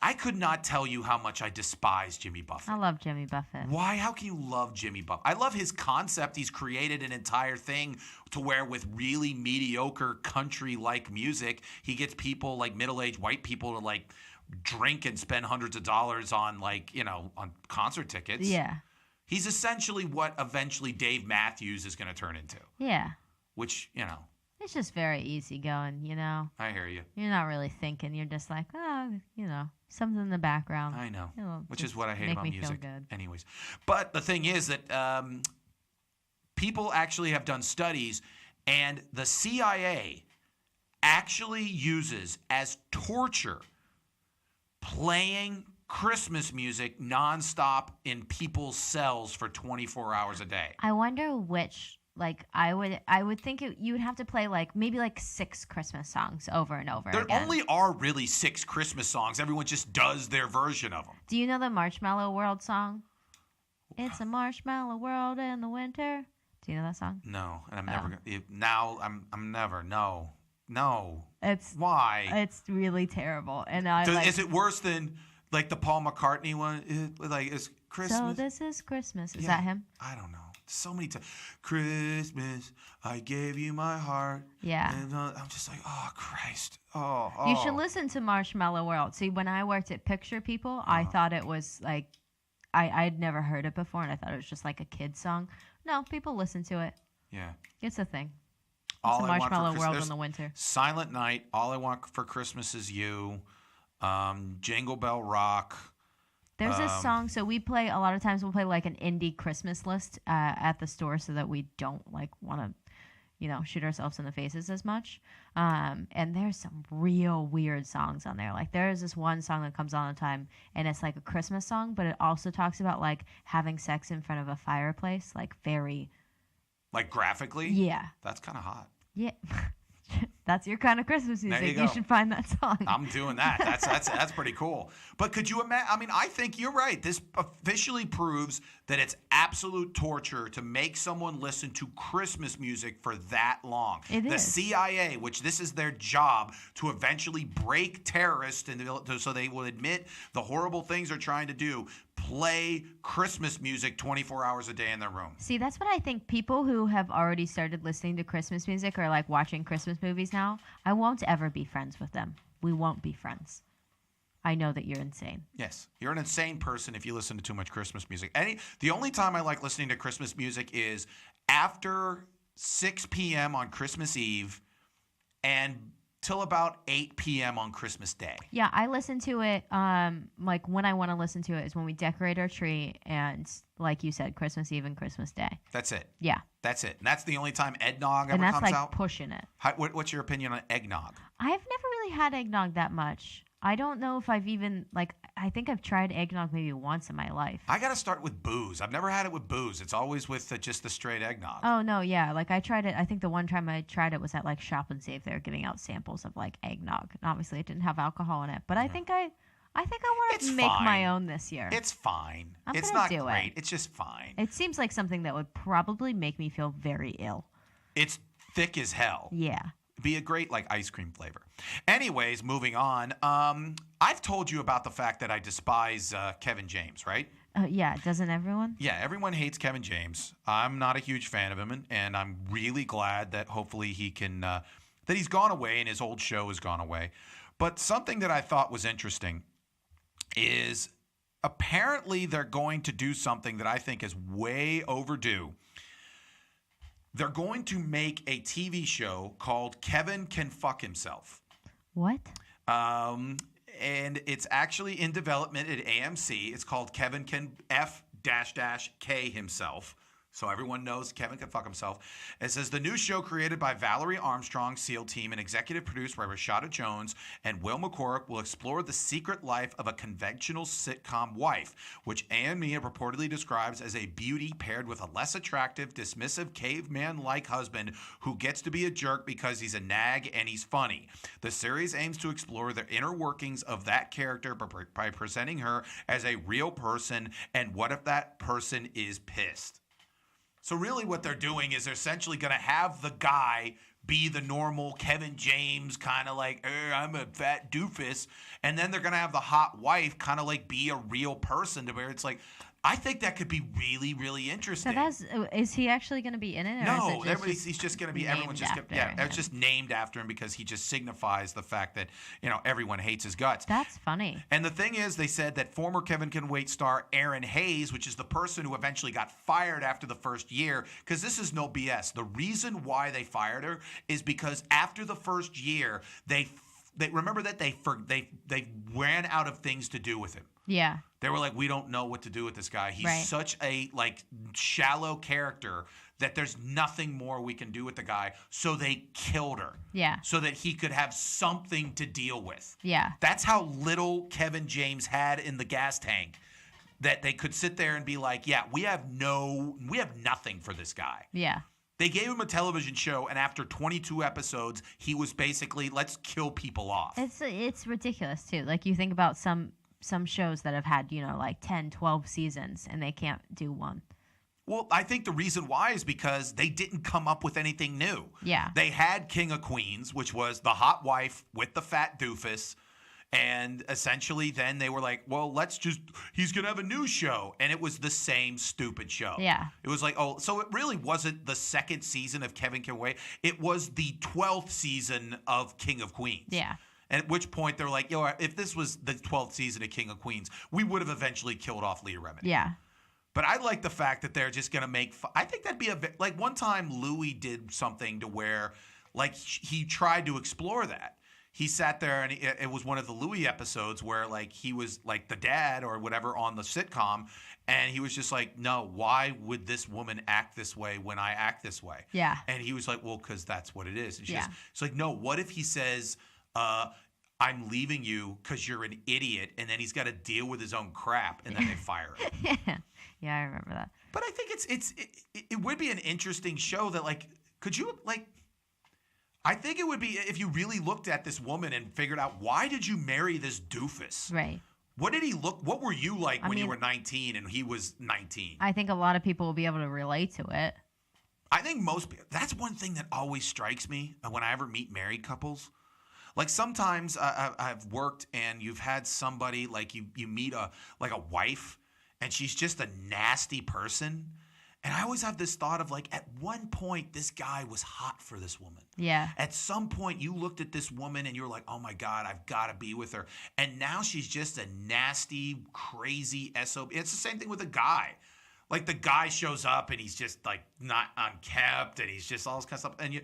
I could not tell you how much I despise Jimmy Buffett. I love Jimmy Buffett. Why? How can you love Jimmy Buffett? I love his concept. He's created an entire thing to where with really mediocre country-like music, he gets people like middle-aged white people to like drink and spend hundreds of dollars on like, on concert tickets. Yeah. He's essentially what eventually Dave Matthews is going to turn into. Yeah. Which, It's just very easygoing, I hear you. You're not really thinking. You're just like, something in the background. I know. Which just is what I hate make about me music. feel good. Anyways. But the thing is that people actually have done studies, and the CIA actually uses as torture playing Christmas music nonstop in people's cells for 24 hours a day. I wonder which. Like I would think you would have to play like maybe like 6 Christmas songs over and over There again. only are really 6 Christmas songs. Everyone just does their version of them. Do you know the Marshmallow World song? It's a marshmallow world in the winter. Do you know that song? No, and I'm never gonna. Now I'm never. No. It's why? It's really terrible. And Is it worse than like the Paul McCartney one? Is Christmas? So this is Christmas. Is that him? I don't know. So many times. Christmas, I gave you my heart. Yeah. And I'm just like, oh, Christ. Oh. You should listen to Marshmallow World. See, when I worked at Picture People, I thought it was like, I'd never heard it before, and I thought it was just like a kid's song. No, people listen to it. Yeah. It's a thing. All it's a Marshmallow World in the winter. Silent Night, All I Want for Christmas Is You, Jingle Bell Rock. There's this song, so we play, a lot of times we'll play like an indie Christmas list at the store so that we don't like want to, shoot ourselves in the faces as much. And there's some real weird songs on there. Like there is this one song that comes on all the time, and it's like a Christmas song, but it also talks about like having sex in front of a fireplace, like very... Like graphically? Yeah. That's kind of hot. Yeah. That's your kind of Christmas music. There you go. You should find that song. I'm doing that. That's pretty cool. But could you imagine? I mean, I think you're right. This officially proves that it's absolute torture to make someone listen to Christmas music for that long. It the is. CIA, which this is their job, to eventually break terrorists and so they will admit the horrible things they're trying to do, play Christmas music 24 hours a day in their room. See, that's what I think. People who have already started listening to Christmas music or like watching Christmas movies now, I won't ever be friends with them. We won't be friends. I know that you're insane. Yes, you're an insane person if you listen to too much Christmas music. The only time I like listening to Christmas music is after 6 p.m. on Christmas Eve and till about 8 p.m. on Christmas Day. Yeah, I listen to it, like when I want to listen to it is when we decorate our tree and, like you said, Christmas Eve and Christmas Day. That's it. Yeah. That's it. And that's the only time eggnog ever And that's comes like out. pushing it. What's your opinion on eggnog? I've never really had eggnog that much. I don't know if I've even, I think I've tried eggnog maybe once in my life. I got to start with booze. I've never had it with booze. It's always with just the straight eggnog. Oh, no, yeah. Like, I tried it. I think the one time I tried it was at, like, Shop and Save. They were giving out samples of, like, eggnog. And obviously, it didn't have alcohol in it. But I think I want It's to make fine. my own this year. It's fine. I'm It's gonna not do great. it. It's just fine. It seems like something that would probably make me feel very ill. It's thick as hell. Yeah. Be a great like ice cream flavor. Anyways, moving on. I've told you about the fact that I despise Kevin James, right? Yeah, doesn't everyone? Yeah, everyone hates Kevin James. I'm not a huge fan of him, and I'm really glad that hopefully he can that he's gone away and his old show has gone away. But something that I thought was interesting is apparently they're going to do something that I think is way overdue. They're going to make a TV show called Kevin Can Fuck Himself. What? And it's actually in development at AMC. It's called Kevin Can F-K Himself. So everyone knows Kevin Can Fuck Himself. It says the new show created by Valerie Armstrong, SEAL Team, and executive produced by Rashada Jones and Will McCormick will explore the secret life of a conventional sitcom wife, which A&E reportedly describes as a beauty paired with a less attractive, dismissive, caveman-like husband who gets to be a jerk because he's a nag and he's funny. The series aims to explore the inner workings of that character by presenting her as a real person, and what if that person is pissed? So really what they're doing is they're essentially going to have the guy be the normal Kevin James kind of like, I'm a fat doofus. And then they're going to have the hot wife kind of like be a real person to where it's like, I think that could be really, really interesting. So is he actually going to be in it? Or No, is it he's just going to be, named it's just named after him because he just signifies the fact that, everyone hates his guts. That's funny. And the thing is, they said that former Kevin Can Wait star Erin Hayes, which is the person who eventually got fired after the first year, because this is no BS. The reason why they fired her is because after the first year, they remember that they ran out of things to do with him. Yeah. They were like, we don't know what to do with this guy. He's such a shallow character that there's nothing more we can do with the guy. So they killed her. Yeah. So that he could have something to deal with. Yeah. That's how little Kevin James had in the gas tank. That they could sit there and be like, yeah, we have nothing for this guy. Yeah. They gave him a television show, and after 22 episodes, he was basically, let's kill people off. It's ridiculous too. Like you think about some shows that have had, 10, 12 seasons and they can't do one. Well, I think the reason why is because they didn't come up with anything new. Yeah. They had King of Queens, which was the hot wife with the fat doofus. And essentially then they were like, well, he's going to have a new show. And it was the same stupid show. Yeah. It was like, so it really wasn't the second season of Kevin Can Wait. It was the 12th season of King of Queens. Yeah. And at which point they're like, if this was the 12th season of King of Queens, we would have eventually killed off Leah Remini. Yeah. But I like the fact that they're just going to make I think that'd be like one time Louis did something to where he tried to explore that. He sat there and it was one of the Louis episodes where he was like the dad or whatever on the sitcom. And he was just like, no, why would this woman act this way when I act this way? Yeah. And he was like, well, because that's what it is. And Yeah. It's like, no, what if he says, I'm leaving you because you're an idiot, and then he's got to deal with his own crap, and then they fire him. Yeah, I remember that. But I think it would be an interesting show that could you I think it would be if you really looked at this woman and figured out, why did you marry this doofus? Right. What did he look? What were you like when you were 19 and he was 19? I think a lot of people will be able to relate to it. I think most people. That's one thing that always strikes me when I ever meet married couples. Like sometimes I've worked and you've had somebody like you meet a wife and she's just a nasty person. And I always have this thought of like, at one point, this guy was hot for this woman. Yeah. At some point, you looked at this woman and you were like, oh my God, I've got to be with her. And now she's just a nasty, crazy SOB. It's the same thing with a guy. Like the guy shows up and he's just like not unkempt and he's just all this kind of stuff. And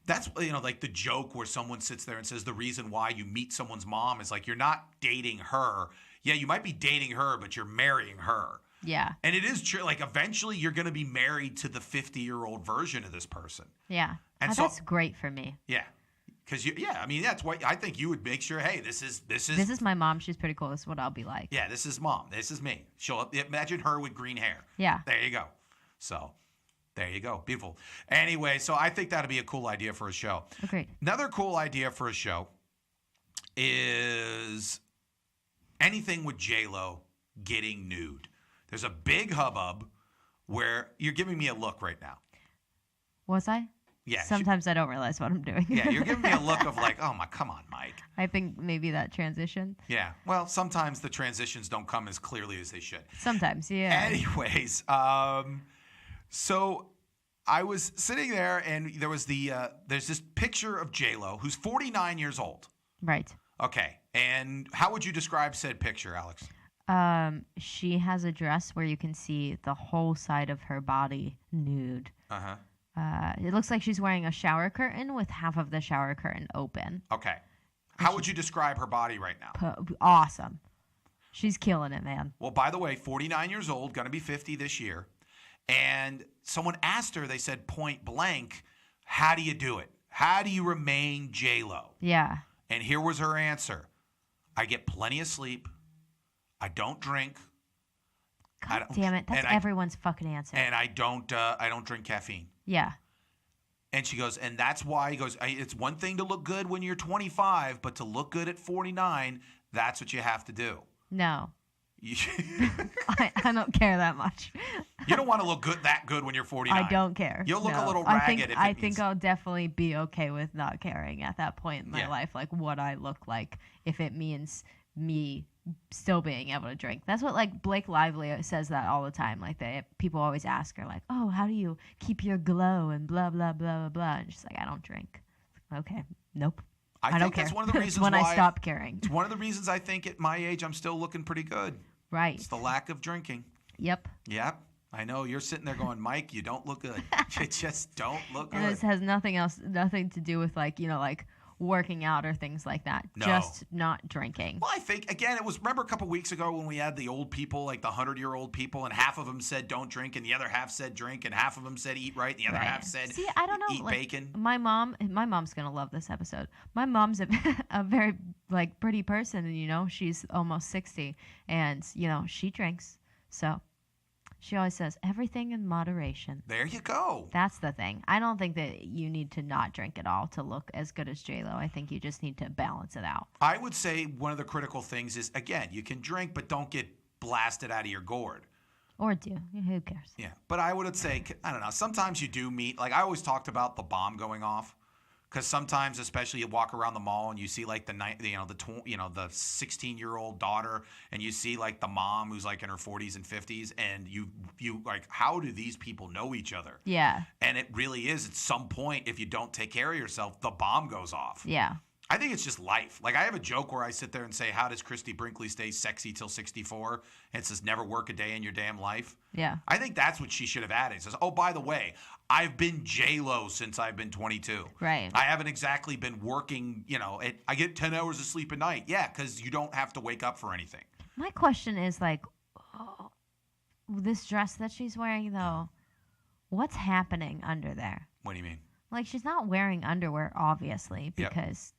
that's, like the joke where someone sits there and says the reason why you meet someone's mom is like, you're not dating her. Yeah, you might be dating her, but you're marrying her. Yeah. And it is true. Like, eventually, you're going to be married to the 50-year-old version of this person. Yeah. And that's great for me. Yeah. Because, that's why I think you would make sure, hey, this is my mom. She's pretty cool. This is what I'll be like. Yeah, this is mom. This is me. Imagine her with green hair. Yeah. There you go. So, there you go. Beautiful. Anyway, so I think that'd be a cool idea for a show. Great. Another cool idea for a show is anything with J-Lo getting nude. There's a big hubbub where you're giving me a look right now. Was I? Yeah. Sometimes I don't realize what I'm doing. Yeah, you're giving me a look of like, oh my, come on, Mike. I think maybe that transition. Yeah. Well, sometimes the transitions don't come as clearly as they should. Sometimes, yeah. Anyways, so I was sitting there and there was there's this picture of J-Lo who's 49 years old. Right. Okay. And how would you describe said picture, Alex? She has a dress where you can see the whole side of her body nude. Uh-huh. It looks like she's wearing a shower curtain with half of the shower curtain open. Okay. How would you describe her body right now? Awesome. She's killing it, man. Well, by the way, 49 years old, going to be 50 this year. And someone asked her, they said point blank, how do you do it? How do you remain J-Lo? Yeah. And here was her answer. I get plenty of sleep. I don't drink. God damn it. That's everyone's fucking answer. And I don't drink caffeine. Yeah. And she goes, and that's why, he goes, it's one thing to look good when you're 25, but to look good at 49, that's what you have to do. No. I don't care that much. You don't want to look that good when you're 49. I don't care. You'll look a little ragged. I think I'll definitely be okay with not caring at that point in my life, like what I look like, if it means me still being able to drink. That's what like Blake Lively says that all the time. Like people always ask her like, oh, how do you keep your glow and blah blah blah blah blah, and she's like, I don't drink. Okay, nope. I don't care. That's one of the reasons when why I stop caring. It's one of the reasons I think at my age I'm still looking pretty good. Right. It's the lack of drinking. Yep. I know you're sitting there going, Mike, you don't look good. You just don't look good. And this has nothing to do with like working out or things like that. No. Just not drinking. Well, I think, again, remember a couple weeks ago when we had the old people, like the 100-year-old people, and half of them said don't drink, and the other half said drink, and half of them said eat right, and the other half said I don't know, eat bacon. My mom's going to love this episode. My mom's a very, like, pretty person, and, she's almost 60, and, she drinks. So she always says, everything in moderation. There you go. That's the thing. I don't think that you need to not drink at all to look as good as J-Lo. I think you just need to balance it out. I would say one of the critical things is, again, you can drink, but don't get blasted out of your gourd. Or do. Who cares? Yeah. But I would say, I don't know, sometimes you do meet, like I always talked about the bomb going off. Because sometimes, especially, you walk around the mall and you see like the 16-year-old daughter, and you see like the mom who's like in her 40s and 50s, and you like, how do these people know each other? Yeah. And it really is at some point, if you don't take care of yourself, the bomb goes off. Yeah. I think it's just life. Like I have a joke where I sit there and say, how does Christy Brinkley stay sexy till 64? And it says, never work a day in your damn life. Yeah. I think that's what she should have added. It says, oh, by the way, I've been J-Lo since I've been 22. Right. I haven't exactly been working, I get 10 hours of sleep a night. Yeah, because you don't have to wake up for anything. My question is like, this dress that she's wearing though, what's happening under there? What do you mean? Like she's not wearing underwear, obviously, because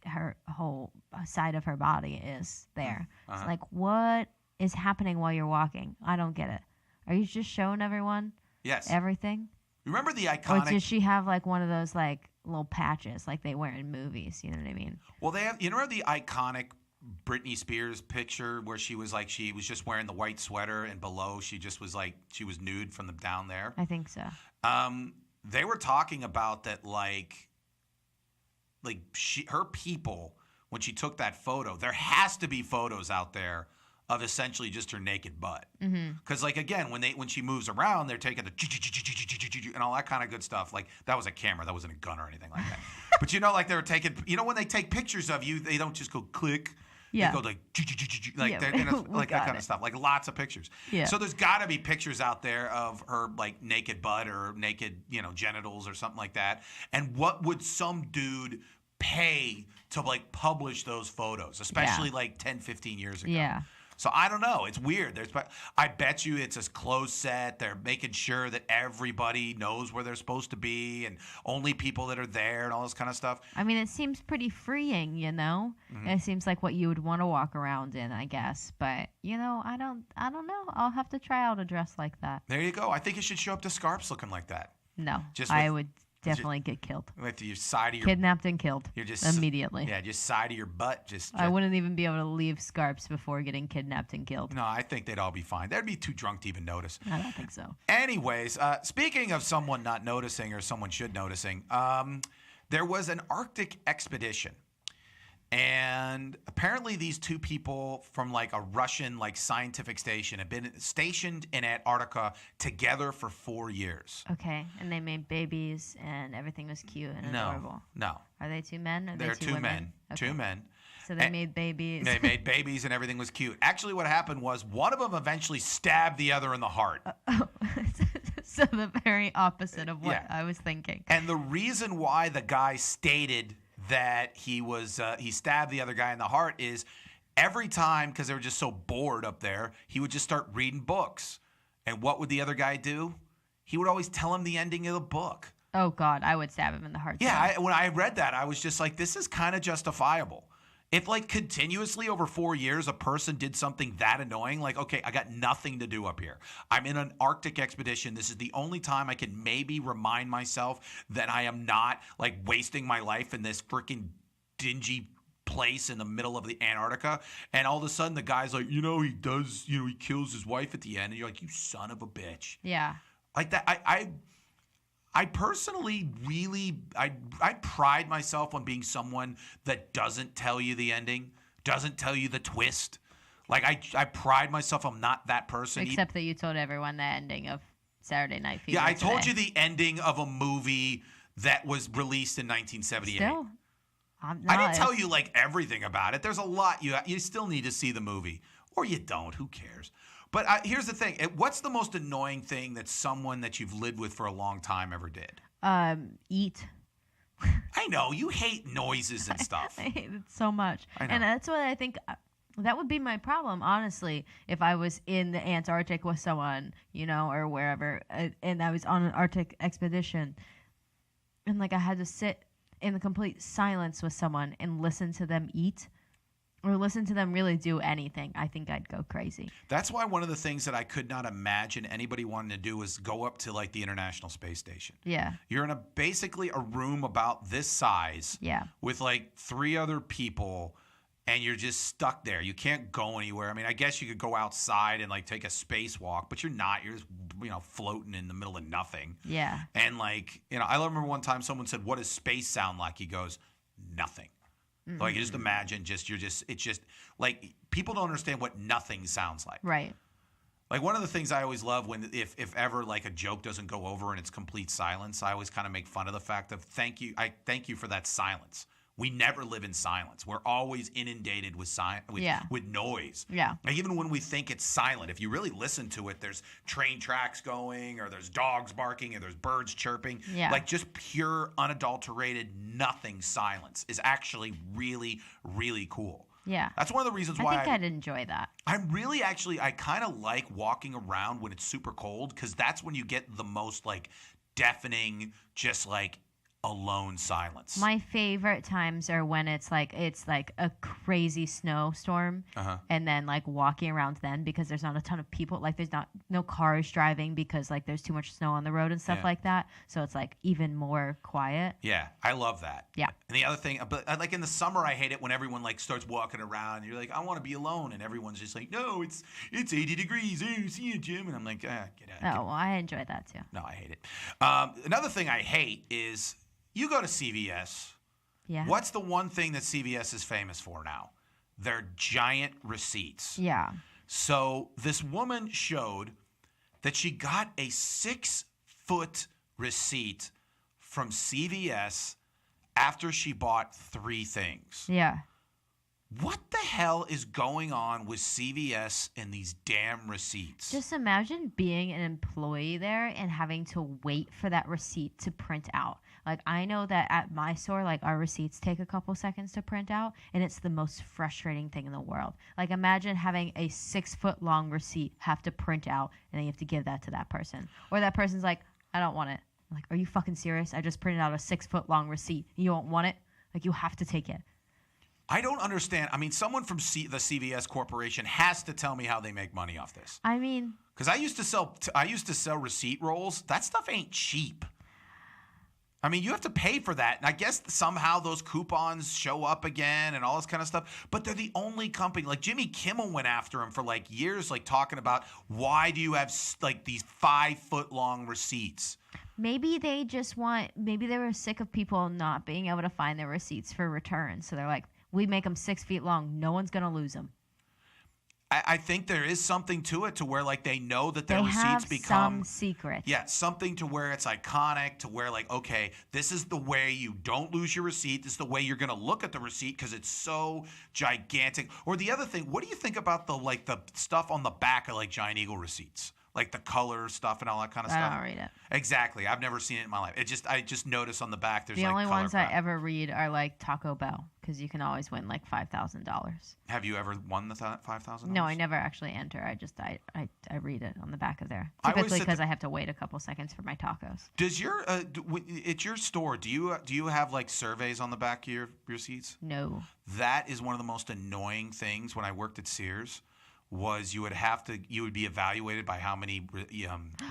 her whole side of her body is there. Uh-huh. It's like, what is happening while you're walking? I don't get it. Are you just showing everyone? Yes. Everything? Remember the iconic... Or does she have like one of those like little patches like they wear in movies. You know what I mean? Well, they have. You know the iconic Britney Spears picture where she was just wearing the white sweater and below she just was like she was nude from the down there. I think so. They were talking about that her people when she took that photo. There has to be photos out there of essentially just her naked butt. Because again, when she moves around, they're taking the and all that kind of good stuff. Like that was a camera, that wasn't a gun or anything like that. But they were taking. When they take pictures of you, they don't just go click. Yeah. They go like that kind of stuff. Like lots of pictures. Yeah. So there's got to be pictures out there of her naked butt or naked genitals or something like that. And what would some dude pay to publish those photos, especially 10, 15 years ago? Yeah. So I don't know. It's weird. I bet you it's a closed set. They're making sure that everybody knows where they're supposed to be and only people that are there and all this kind of stuff. I mean, it seems pretty freeing, It seems like what you would want to walk around in, I guess. But I don't know. I'll have to try out a dress like that. There you go. I think you should show up to Scarps looking like that. No, I would definitely get killed. With your side of your kidnapped and killed. You're just immediately. Yeah, just side of your butt. I wouldn't even be able to leave Scarps before getting kidnapped and killed. No, I think they'd all be fine. They'd be too drunk to even notice. I don't think so. Anyways, speaking of someone not noticing or someone should noticing, there was an Arctic expedition. And apparently these two people from a Russian scientific station have been stationed in Antarctica together for 4 years. Okay, and they made babies and everything was cute and adorable. No. Are they two men? Or They're two two women? men. Okay. Two men. So they made babies. They made babies and everything was cute. Actually, what happened was one of them eventually stabbed the other in the heart. So the very opposite of what I was thinking. And the reason why the guy stated that he stabbed the other guy in the heart is every time, because they were just so bored up there, he would just start reading books. And what would the other guy do? He would always tell him the ending of the book. Oh, God, I would stab him in the heart. Yeah, when I read that, I was just like, this is kind of justifiable. If continuously over 4 years a person did something that annoying, okay, I got nothing to do up here. I'm in an Arctic expedition. This is the only time I can maybe remind myself that I am not wasting my life in this freaking dingy place in the middle of the Antarctica. And all of a sudden the guy's like, he kills his wife at the end. And you're like, you son of a bitch. Yeah. Like that. I personally really, I pride myself on being someone that doesn't tell you the ending, doesn't tell you the twist. I pride myself I'm not that person. Except that you told everyone the ending of Saturday Night Fever. Yeah, I told you the ending of a movie that was released in 1978. Still? I didn't tell you everything about it. There's a lot. You still need to see the movie. Or you don't. Who cares? But here's the thing. What's the most annoying thing that someone that you've lived with for a long time ever did? Eat. I know. You hate noises and stuff. I hate it so much. I know. And that's what I think that would be my problem, honestly, if I was in the Antarctic with someone, or wherever, and I was on an Arctic expedition, and I had to sit in the complete silence with someone and listen to them eat. Or listen to them really do anything. I think I'd go crazy. That's why one of the things that I could not imagine anybody wanting to do is go up to the International Space Station. Yeah. You're in basically a room about this size. Yeah. With 3 other people, and you're just stuck there. You can't go anywhere. I mean, I guess you could go outside and take a spacewalk, but you're not. You're just floating in the middle of nothing. Yeah. And I remember one time someone said, "What does space sound like?" He goes, "Nothing." Mm-hmm. You just imagine it's just people don't understand what nothing sounds like. Right. One of the things I always love when if ever a joke doesn't go over and it's complete silence, I always kind of make fun of the fact of thank you for that silence. We never live in silence. We're always inundated with with noise. Yeah. Even when we think it's silent, if you really listen to it, there's train tracks going, or there's dogs barking, or there's birds chirping. Yeah. Just pure, unadulterated, nothing silence is actually really, really cool. Yeah. That's one of the reasons why I think I'd enjoy that. I'm really I kind of like walking around when it's super cold, because that's when you get the most deafening, just alone silence. My favorite times are when it's like a crazy snowstorm, and then like walking around then because there's not a ton of people, like there's no cars driving because like there's too much snow on the road and stuff like that. So it's like even more quiet. Yeah, I love that. Yeah. And the other thing, but like in the summer, I hate it when everyone like starts walking around. And you're like, I want to be alone, and everyone's just like, no, it's 80 degrees. Hey, see you, Jim. And I'm like, get out. Oh, well, I enjoy that too. No, I hate it. Another thing I hate is you go to CVS. Yeah. What's the one thing that CVS is famous for now? Their giant receipts. Yeah. So this woman showed that she got a 6-foot receipt from CVS after she bought 3 things. Yeah. What the hell is going on with CVS and these damn receipts? Just imagine being an employee there and having to wait for that receipt to print out. Like, I know that at my store, like, our receipts take a couple seconds to print out, and it's the most frustrating thing in the world. Like, imagine having a 6-foot-long receipt have to print out, and then you have to give that to that person. Or that person's like, I don't want it. I'm like, are you fucking serious? I just printed out a 6-foot-long receipt. You don't want it? Like, you have to take it. I don't understand. I mean, someone from the CVS Corporation has to tell me how they make money off this. I mean, because I used to sell receipt rolls. That stuff ain't cheap. I mean, you have to pay for that. And I guess somehow those coupons show up again and all this kind of stuff. But they're the only company. Like Jimmy Kimmel went after him for like years, like talking about why do you have like these 5-foot-long receipts? maybe they were sick of people not being able to find their receipts for returns. So they're like, we make them 6 feet long. No one's going to lose them. I think there is something to it, to where like they know that their They receipts have become some secret. Yeah, something to where it's iconic, to where like, okay, this is the way you don't lose your receipt. This is the way you're gonna look at the receipt because it's so gigantic. Or the other thing, what do you think about the stuff on the back of like Giant Eagle receipts? Like the color stuff and all that kind of stuff. I don't read it. Exactly. I've never seen it in my life. I just noticed on the back there's The like only color ones crap. I ever read are like Taco Bell because you can always win like $5,000. Have you ever won the $5,000? No, I never actually enter. I read it on the back of there. I always Typically said because I have to wait a couple seconds for my tacos. Does your at your store, do you have like surveys on the back of your receipts? No. That is one of the most annoying things when I worked at Sears. Was you would be evaluated by how many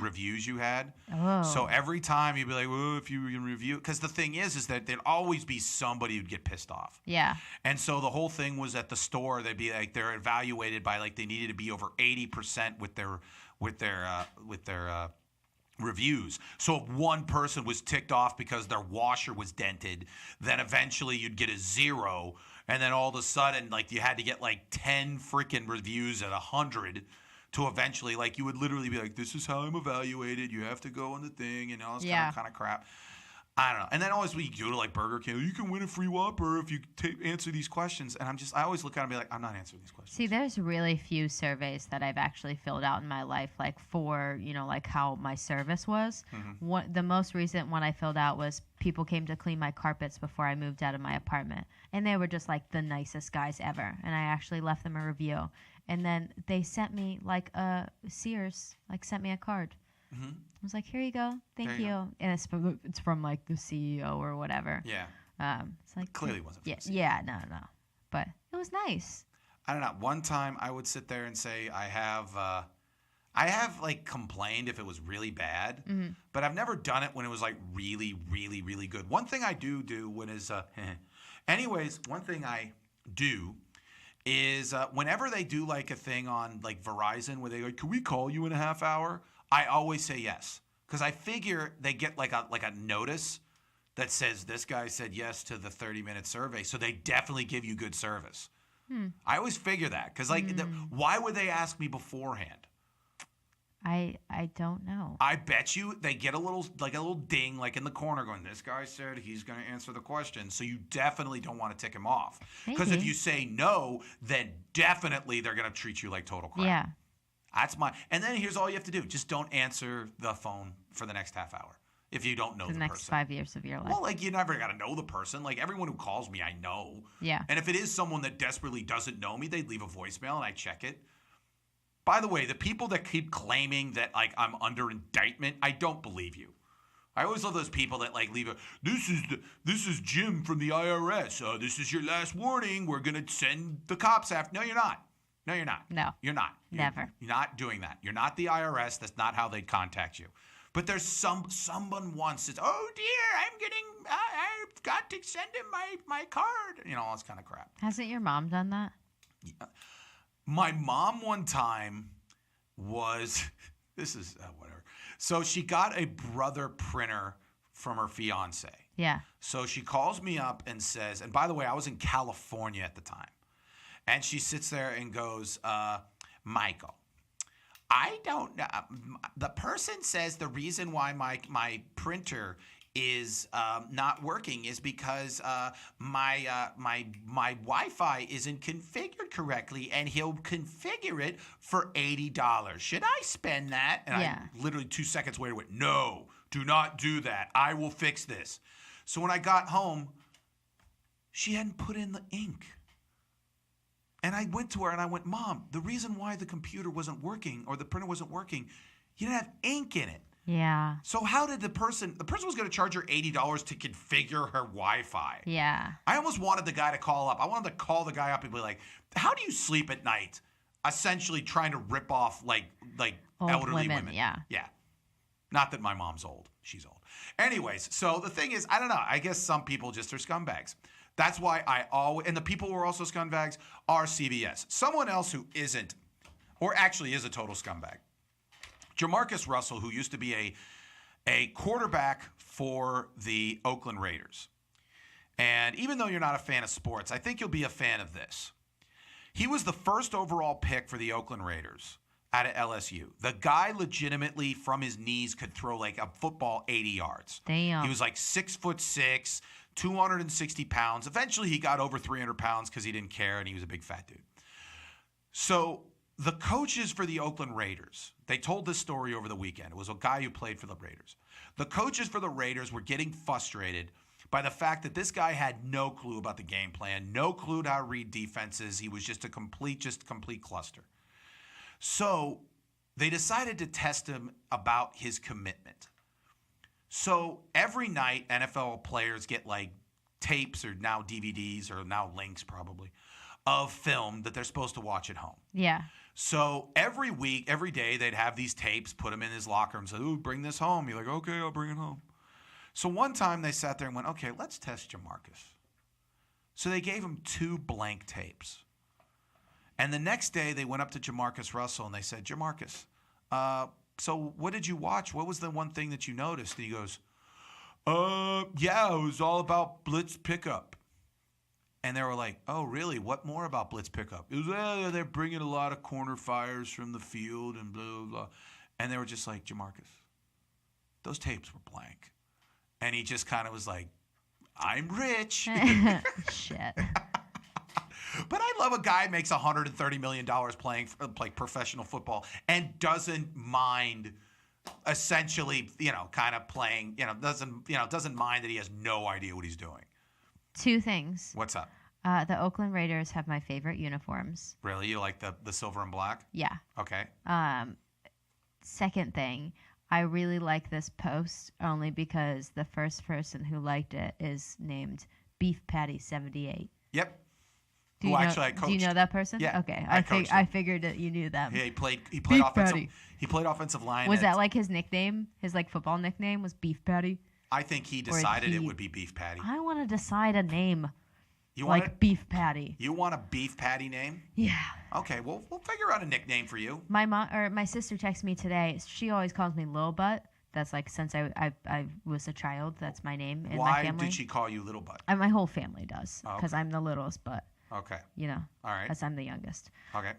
reviews you had. Oh. So every time you'd be like, well, if you can review, because the thing is that there'd always be somebody who'd get pissed off. Yeah. And so the whole thing was at the store, they'd be like, they're evaluated by like they needed to be over 80% with their reviews. So if one person was ticked off because their washer was dented, then eventually you'd get a 0. And then all of a sudden, like, you had to get like 10 freaking reviews at 100 to eventually, like, you would literally be like, this is how I'm evaluated. You have to go on the thing and all this kind of crap. I don't know. And then always when you go to like Burger King, you can win a free Whopper if you answer these questions. And I always look at it and be like, I'm not answering these questions. See, there's really few surveys that I've actually filled out in my life, like for, like how my service was. Mm-hmm. The most recent one I filled out was people came to clean my carpets before I moved out of my apartment. And they were just like the nicest guys ever. And I actually left them a review. And then they sent me like Sears, like sent me a card. Mm-hmm. I was like, here you go. Thank you. And it's from like the CEO or whatever. Yeah. It's like clearly wasn't from the CEO. Yeah, no. But it was nice. I don't know. One time I would sit there and say I have like complained if it was really bad, but I've never done it when it was like really, really, really good. One thing I do when is anyways, one thing I do is whenever they do like a thing on like Verizon where they go, can we call you in a half hour? I always say yes, because I figure they get like a notice that says this guy said yes to the 30-minute survey, so they definitely give you good service. I always figure that, because why would they ask me beforehand? I don't know. I bet you they get a little ding like in the corner going, this guy said he's going to answer the question, so you definitely don't want to tick him off. Because if you say no, then definitely they're going to treat you like total crap. Yeah. And then here's all you have to do. Just don't answer the phone for the next half hour if you don't know the person. The next 5 years of your life. Well, like, you never got to know the person. Like, everyone who calls me, I know. Yeah. And if it is someone that desperately doesn't know me, they leave a voicemail and I check it. By the way, the people that keep claiming that, like, I'm under indictment, I don't believe you. I always love those people that like leave this is Jim from the IRS. This is your last warning. We're gonna send the cops after. No, you're not. No, you're not. No. You're not. Never. You're not doing that. You're not the IRS. That's not how they'd contact you. But there's someone once says, "Oh dear, I've got to send him my card." You know, all this kind of crap. Hasn't your mom done that? Yeah. My mom one time was this is whatever. So she got a brother printer from her fiance. Yeah. So she calls me up and says, and by the way, I was in California at the time. And she sits there and goes, Michael, I don't know. The person says the reason why my printer is not working is because my Wi-Fi isn't configured correctly, and he'll configure it for $80. Should I spend that? And yeah. I literally 2 seconds later went, no, do not do that. I will fix this. So when I got home, she hadn't put in the ink. And I went to her and I went, Mom, the reason why the computer wasn't working or the printer wasn't working, you didn't have ink in it. Yeah. So how did the person was going to charge her $80 to configure her Wi-Fi. Yeah. I almost wanted the guy to call up. I wanted to call the guy up and be like, how do you sleep at night? Essentially trying to rip off like Old elderly women. Yeah. Yeah. Not that my mom's old. She's old. Anyways, so the thing is, I don't know. I guess some people just are scumbags. That's why I always, and the people who are also scumbags are CBS. Someone else who isn't, or actually is a total scumbag. Jamarcus Russell, who used to be a quarterback for the Oakland Raiders. And even though you're not a fan of sports, I think you'll be a fan of this. He was the first overall pick for the Oakland Raiders out of LSU. The guy legitimately from his knees could throw like a football 80 yards. Damn. He was like 6'6", 260 pounds. Eventually he got over 300 pounds because he didn't care and he was a big fat dude. So the coaches for the Oakland Raiders, they told this story over the weekend. It was a guy who played for the Raiders. The coaches for the Raiders were getting frustrated by the fact that this guy had no clue about the game plan, no clue how to read defenses. He was just a complete cluster. So they decided to test him about his commitment. So every night, NFL players get like tapes or now DVDs or now links probably of film that they're supposed to watch at home. Yeah. So every week, every day, they'd have these tapes, put them in his locker and say, ooh, bring this home. You're like, okay, I'll bring it home. So one time they sat there and went, okay, let's test Jamarcus. So they gave him 2 blank tapes. And the next day they went up to Jamarcus Russell and they said, Jamarcus, so what did you watch? What was the one thing that you noticed? And he goes, yeah, it was all about blitz pickup. And they were like, oh, really? What more about blitz pickup? It was, they're bringing a lot of corner fires from the field and blah, blah, blah. And they were just like, Jamarcus, those tapes were blank. And he just kind of was like, I'm rich. Shit. But I love a guy who makes $130 million playing like professional football and doesn't mind essentially, kind of playing, doesn't mind that he has no idea what he's doing. 2 things. What's up? The Oakland Raiders have my favorite uniforms. Really? You like the silver and black? Yeah. Okay. Second thing, I really like this post only because the first person who liked it is named Beef Patty 78. Yep. Do you know that person? Yeah. Okay. I figured that you knew them. Yeah, he played Beef offensive. Patty. He played offensive line. Was that like his nickname? His like football nickname was Beef Patty? I think he decided it would be Beef Patty. I want to decide a name. You like want Beef Patty. You want a Beef Patty name? Yeah. Okay, we'll figure out a nickname for you. My mom or my sister texted me today. She always calls me Lil Butt. That's like since I was a child. That's my name in my family. Why did she call you Little Butt? My whole family does because okay. I'm the littlest butt. Okay. All right. Because I'm the youngest. Okay.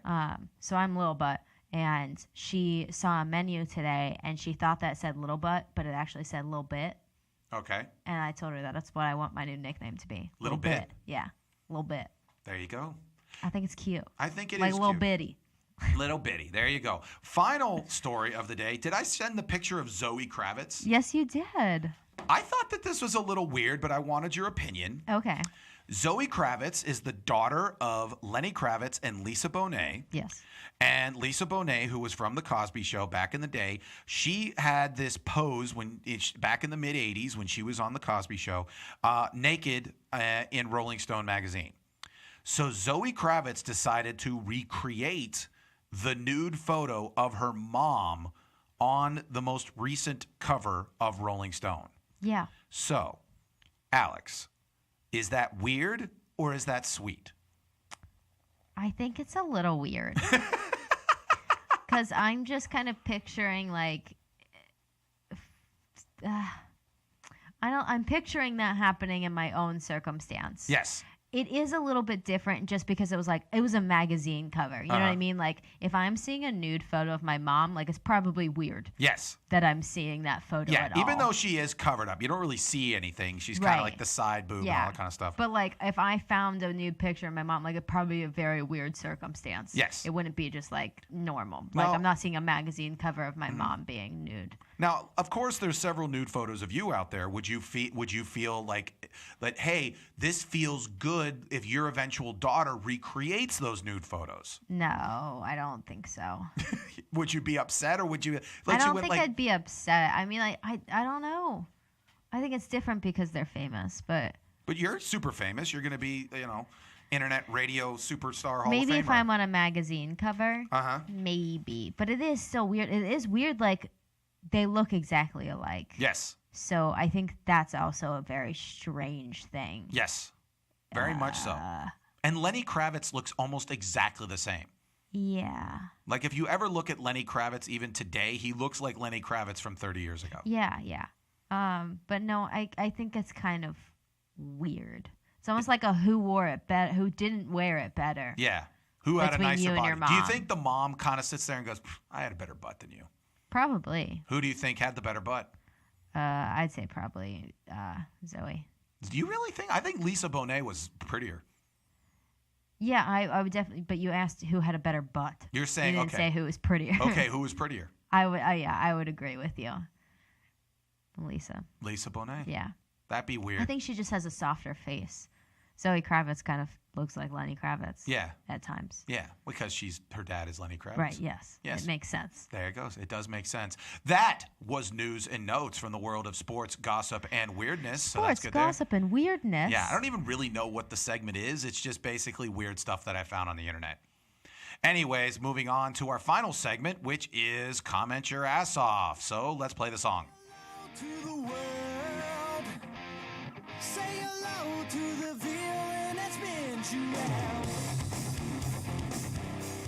So I'm Lil Butt, and she saw a menu today, and she thought that said Little Butt, but it actually said Lil Bit. Okay. And I told her that's what I want my new nickname to be. Little Bit. Yeah. Little Bit. There you go. I think it's cute. I think it like is Little cute. Bitty. Little Bitty. There you go. Final story of the day. Did I send the picture of Zoe Kravitz? Yes, you did. I thought that this was a little weird, but I wanted your opinion. Okay. Zoe Kravitz is the daughter of Lenny Kravitz and Lisa Bonet. Yes. And Lisa Bonet, who was from The Cosby Show back in the day, she had this pose back in the mid-'80s when she was on The Cosby Show, naked in Rolling Stone magazine. So Zoe Kravitz decided to recreate the nude photo of her mom on the most recent cover of Rolling Stone. Yeah. So, Alex, is that weird or is that sweet? I think it's a little weird. Because I'm just kind of picturing I'm picturing that happening in my own circumstance. Yes. It is a little bit different just because it was a magazine cover. You know what I mean? Like, if I'm seeing a nude photo of my mom, it's probably weird. Yes. That I'm seeing that photo at all. Even though she is covered up. You don't really see anything. She's kind of like the side boob and all that kind of stuff. But, if I found a nude picture of my mom, it'd probably be a very weird circumstance. Yes. It wouldn't be just, normal. No. I'm not seeing a magazine cover of my mom being nude. Now, of course, there's several nude photos of you out there. Would you feel like, hey, this feels good if your eventual daughter recreates those nude photos? No, I don't think so. Would you be upset or would you? I don't think I'd be upset. I mean, I don't know. I think it's different because they're famous, but. But you're super famous. You're going to be, internet radio superstar Hall of Famer. Maybe if I'm on a magazine cover. Maybe, but it is so weird. It is weird. They look exactly alike. Yes. So I think that's also a very strange thing. Yes. Very much so. And Lenny Kravitz looks almost exactly the same. Yeah. If you ever look at Lenny Kravitz even today, he looks like Lenny Kravitz from 30 years ago. Yeah. But no, I think it's kind of weird. It's almost like a who wore it better, who didn't wear it better. Yeah. Who had a Between nicer you and body? your mom. Do you think the mom kind of sits there and goes, I had a better butt than you? Probably. Who do you think had the better butt? I'd say probably Zoe. Do you really think? I think Lisa Bonet was prettier. Yeah, I would definitely. But you asked who had a better butt. You're saying you didn't say who was prettier. Okay, who was prettier? I would agree with you. Lisa Bonet. Yeah. That'd be weird. I think she just has a softer face. Zoe Kravitz kind of looks like Lenny Kravitz. Yeah. At times. Yeah, because her dad is Lenny Kravitz. Right, yes. It makes sense. There it goes. It does make sense. That was news and notes from the world of sports, gossip, and weirdness. Sports, so that's good gossip, and weirdness. Yeah, I don't even really know what the segment is. It's just basically weird stuff that I found on the internet. Anyways, moving on to our final segment, which is Comment Your Ass Off. So let's play the song. To the world, say hello to the villain that's been you out.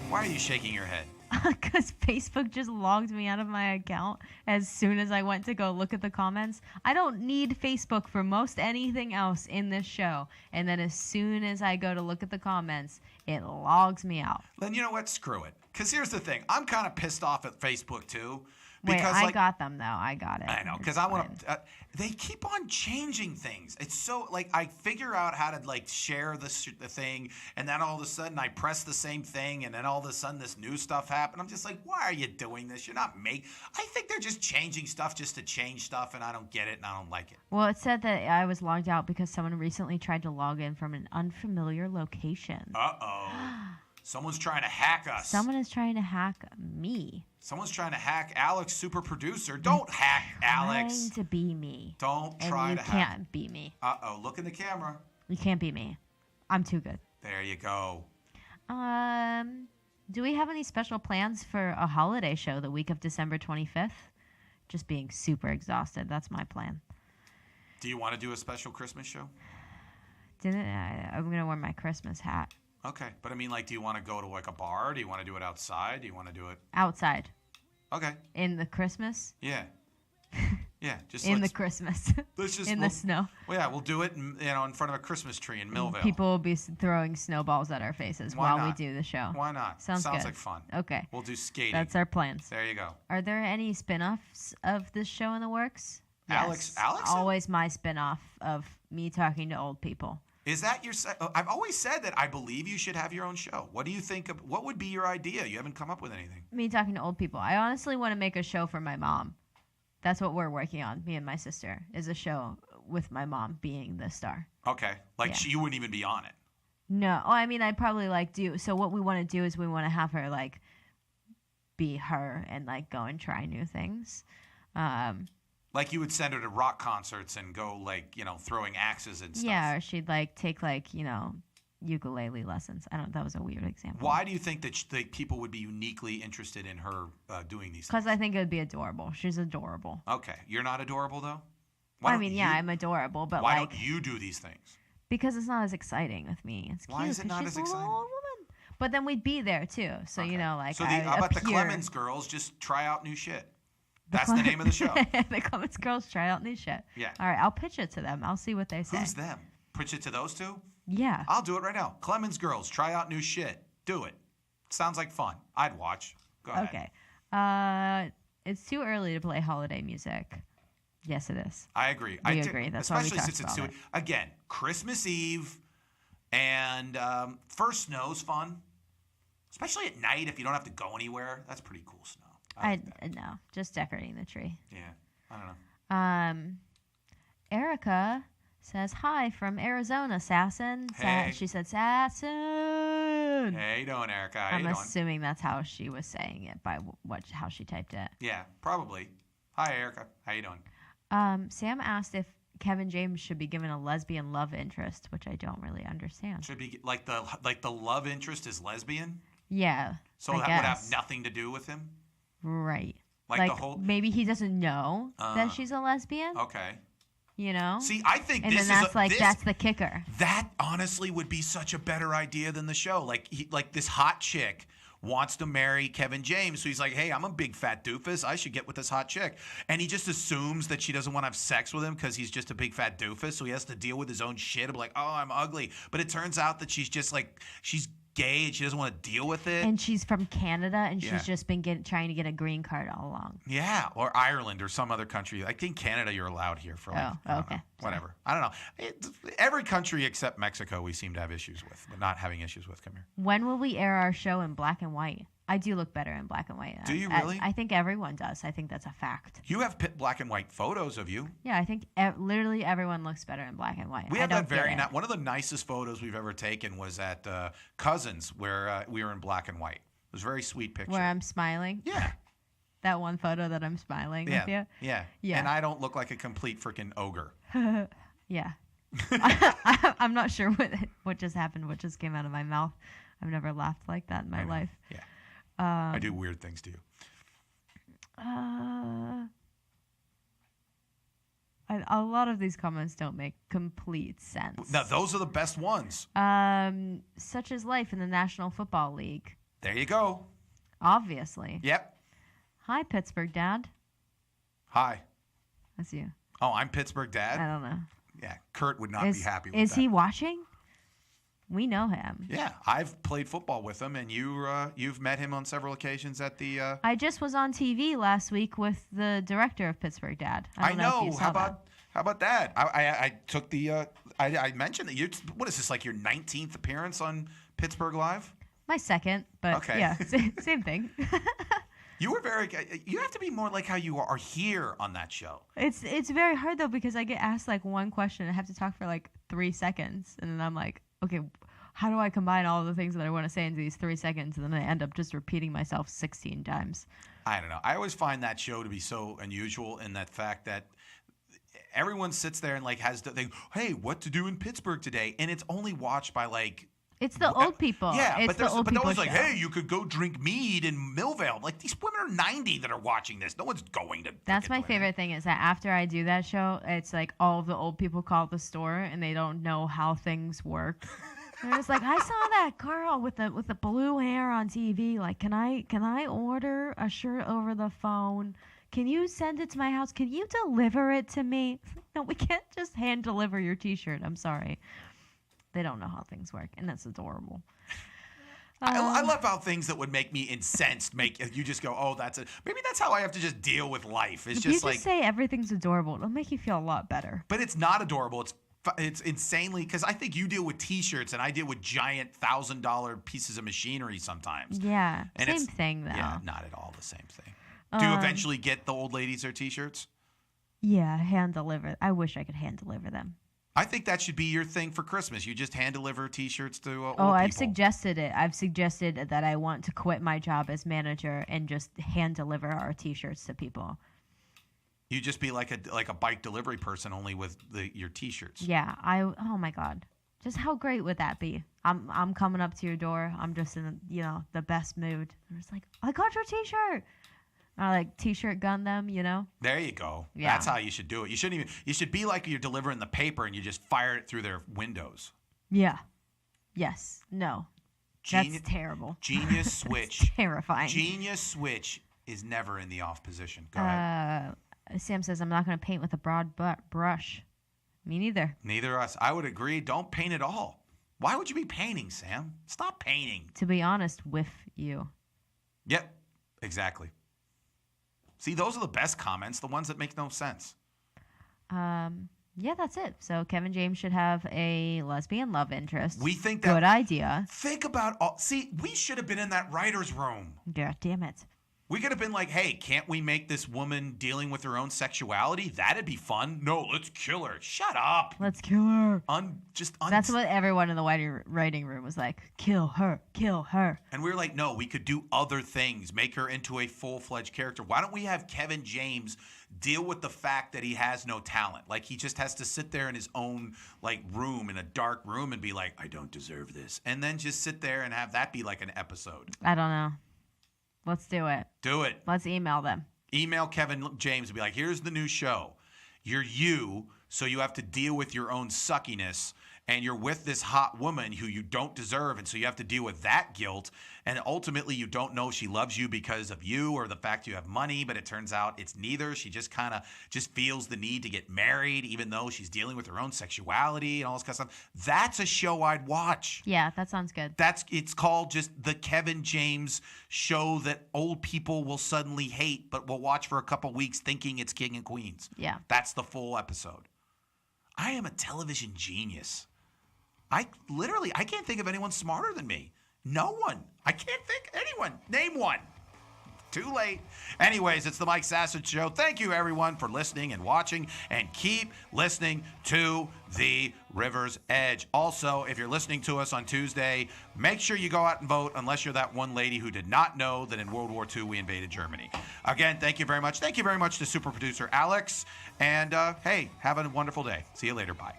Why are you shaking your head? Because Facebook just logged me out of my account as soon as I went to go look at the comments. I don't need Facebook for most anything else in this show. And then as soon as I go to look at the comments, it logs me out. Then you know what? Screw it. Because here's the thing. I'm kind of pissed off at Facebook, too. Wait, Because, I got them, though. I got it. I know, because I want to. They keep on changing things. It's so I figure out how to share the thing, and then all of a sudden I press the same thing, and then all of a sudden this new stuff happens. I'm just like, why are you doing this? You're not I think they're just changing stuff just to change stuff, and I don't get it, and I don't like it. Well, it said that I was logged out because someone recently tried to log in from an unfamiliar location. Someone's trying to hack us. Someone is trying to hack me. Someone's trying to hack Alex, super producer. Don't hack Alex. Trying to be me. Don't try to hack. You can't be me. Look in the camera. You can't be me. I'm too good. There you go. Do we have any special plans for a holiday show the week of December 25th? Just being super exhausted. That's my plan. Do you want to do a special Christmas show? I'm going to wear my Christmas hat. Okay. But I mean, do you want to go to a bar? Do you want to do it outside? Do you want to do it? Outside. Okay. In the Christmas? Yeah. Yeah. Just in the Christmas. In the snow. Well, yeah, we'll do it in front of a Christmas tree in Millvale. People will be throwing snowballs at our faces while we do the show. Why not? Sounds good. like fun. Okay. We'll do skating. That's our plans. There you go. Are there any spin-offs of this show in the works? Alex? Always my spin-off of me talking to old people. Is that your? I've always said that I believe you should have your own show. What do you think? What would be your idea? You haven't come up with anything. Me talking to old people. I honestly want to make a show for my mom. That's what we're working on. Me and my sister is a show with my mom being the star. Okay. Like Yeah. you wouldn't even be on it. No. Oh, I mean, I'd probably like do. So what we want to do is we want to have her like be her and like go and try new things. Like you would send her to rock concerts and go like, throwing axes and stuff. Yeah, or she'd like take like, ukulele lessons. That was a weird example. Why do you think that people would be uniquely interested in her doing these things? Because I think it would be adorable. She's adorable. Okay. You're not adorable, though? I'm adorable, but why don't you do these things? Because it's not as exciting with me. It's cute. Why is it not she's as a little exciting? old woman. But then we'd be there, too. So, Okay. like So I how about the appear- Clemens girls just try out new shit? That's the name of the show. The Clemens girls try out new shit. Yeah. All right, I'll pitch it to them. I'll see what they say. Who's them? Pitch it to those two? Yeah. I'll do it right now. Clemens girls, try out new shit. Do it. Sounds like fun. I'd watch. Go ahead. Okay. It's too early to play holiday music. Yes, it is. I agree. We agree. That's why we especially since talked it's about it. again, Christmas Eve and first snow's fun. Especially at night if you don't have to go anywhere. That's pretty cool snow. I like that. No, just decorating the tree. Yeah. I don't know. Erica says hi from Arizona, Sasson. Hey. She said Sasson. Hey, how you doing, Erica? How I'm you doing? assuming that's how she was saying it by how she typed it. Yeah, probably. Hi, Erica. How you doing? Sam asked if Kevin James should be given a lesbian love interest, which I don't really understand. Should be like the love interest is lesbian, Yeah. so I that guess. would have nothing to do with him. Right. Like the whole. Maybe he doesn't know that she's a lesbian. Okay. See, I think and this then that's is that's the kicker. That honestly would be such a better idea than the show. Like this hot chick wants to marry Kevin James, so he's like, "Hey, I'm a big fat doofus. I should get with this hot chick." And he just assumes that she doesn't want to have sex with him because he's just a big fat doofus. So he has to deal with his own shit. Like, "Oh, I'm ugly," but it turns out that she's just like she's gay and she doesn't want to deal with it. And she's from Canada, and Yeah. she's just been trying to get a green card all along. Yeah, or Ireland or some other country. I think Canada you're allowed here for I don't okay. know, whatever. I don't know. Every country except Mexico we seem to have issues with, but not having issues with. Come here. When will we air our show in black and white? I do look better in black and white. Do you really? I think everyone does. I think that's a fact. You have black and white photos of you. Yeah, I think literally everyone looks better in black and white. We I have don't that get it. one of the nicest photos we've ever taken was at Cousins, where we were in black and white. It was a very sweet picture. Where I'm smiling. Yeah. That one photo that I'm smiling with you. Yeah. Yeah. And I don't look like a complete freaking ogre. Yeah. I'm not sure what just happened, what just came out of my mouth. I've never laughed like that in my life. Yeah. I do weird things to you. A lot of these comments don't make complete sense. No, those are the best ones. Such as life in the National Football League. There you go. Obviously. Yep. Hi, Pittsburgh Dad. Hi. That's you. Oh, I'm Pittsburgh I Dad? don't know. Yeah. Kurt would not be happy with that. Is he watching? We know him. Yeah. I've played football with him, and you've met him on several occasions at the... I just was on TV last week with the director of Pittsburgh Dad. I don't know if you saw How about that? I took the... I mentioned that what is this, like your 19th appearance on Pittsburgh Live? My second, but Okay. yeah, same thing. You were you have to be more like how you are here on that show. It's very hard though because I get asked like one question, I have to talk for like 3 seconds, and then I'm like, okay, how do I combine all the things that I want to say into these 3 seconds? And then I end up just repeating myself 16 times. I don't know. I always find that show to be so unusual in that fact that everyone sits there and like hey, what to do in Pittsburgh today? And it's only watched by like... It's the old people. Yeah, it's but the always like, show. hey, you could go drink mead in Millvale. Like, these women are 90 that are watching this. No one's going to. That's my favorite thing is that after I do that show, it's like all of the old people call the store and they don't know how things work. And it's like, I saw that girl with the blue hair on TV. Like, can I order a shirt over the phone? Can you send it to my house? Can you deliver it to me? No, we can't just hand deliver your T-shirt. I'm sorry. They don't know how things work, and that's adorable. I love how things that would make me incensed make you just go, oh, that's it. Maybe that's how I have to just deal with life. It's If you just just say everything's adorable, it'll make you feel a lot better. But it's not adorable. It's insanely, because I think you deal with T-shirts and I deal with giant $1,000 pieces of machinery sometimes. Yeah, And same thing though. Yeah, not at all the same thing. Do you eventually get the old ladies their T-shirts? Yeah, hand deliver. I wish I could hand deliver them. I think that should be your thing for Christmas. You just hand deliver T-shirts to old I've people. suggested it. I've suggested that I want to quit my job as manager and just hand deliver our T-shirts to people. You just be like a bike delivery person, only with your T-shirts. Yeah, oh my God. Just how great would that be? I'm coming up to your door. I'm just in the best mood. I'm just like, I got your T-shirt. I like T-shirt gun them, There you go. Yeah. That's how you should do it. You should be like you're delivering the paper and you just fire it through their windows. Yeah. Yes. No. That's terrible. Genius switch. Terrifying. Genius switch is never in the off position. Go ahead. Sam says, I'm not going to paint with a broad brush. Me neither. Neither us. I would agree. Don't paint at all. Why would you be painting, Sam? Stop painting. To be honest with you. Yep. Exactly. See, those are the best comments, the ones that make no sense. Yeah, that's it. So Kevin James should have a lesbian love interest. We think that. Good idea. Think about all. See, we should have been in that writer's room. Yeah, damn it. We could have been like, hey, can't we make this woman dealing with her own sexuality? That'd be fun. No, let's kill her. Shut up. Let's kill her. That's what everyone in the writing room was like. Kill her. Kill her. And we were like, no, we could do other things. Make her into a full-fledged character. Why don't we have Kevin James deal with the fact that he has no talent? Like, he just has to sit there in his own, room, in a dark room, and be like, I don't deserve this. And then just sit there and have that be like an episode. I don't know. Let's do it. Do it. Let's email them. Email Kevin James and be like, here's the new show. You're you, so you have to deal with your own suckiness, and you're with this hot woman who you don't deserve, and so you have to deal with that guilt, and ultimately you don't know if she loves you because of you or the fact you have money, but it turns out it's neither. She just kind of feels the need to get married, even though she's dealing with her own sexuality and all this kind of stuff. That's a show I'd watch. Yeah, that sounds good. It's called just the Kevin James show that old people will suddenly hate, but will watch for a couple weeks thinking it's King and Queens. Yeah. That's the full episode. I am a television genius. I can't think of anyone smarter than me. No one. I can't think anyone. Name one. Too late. Anyways, it's the Mike Sasson Show. Thank you, everyone, for listening and watching, and keep listening to The River's Edge. Also, if you're listening to us on Tuesday, make sure you go out and vote, unless you're that one lady who did not know that in World War II we invaded Germany. Again, thank you very much. Thank you very much to super producer Alex. And, hey, have a wonderful day. See you later. Bye.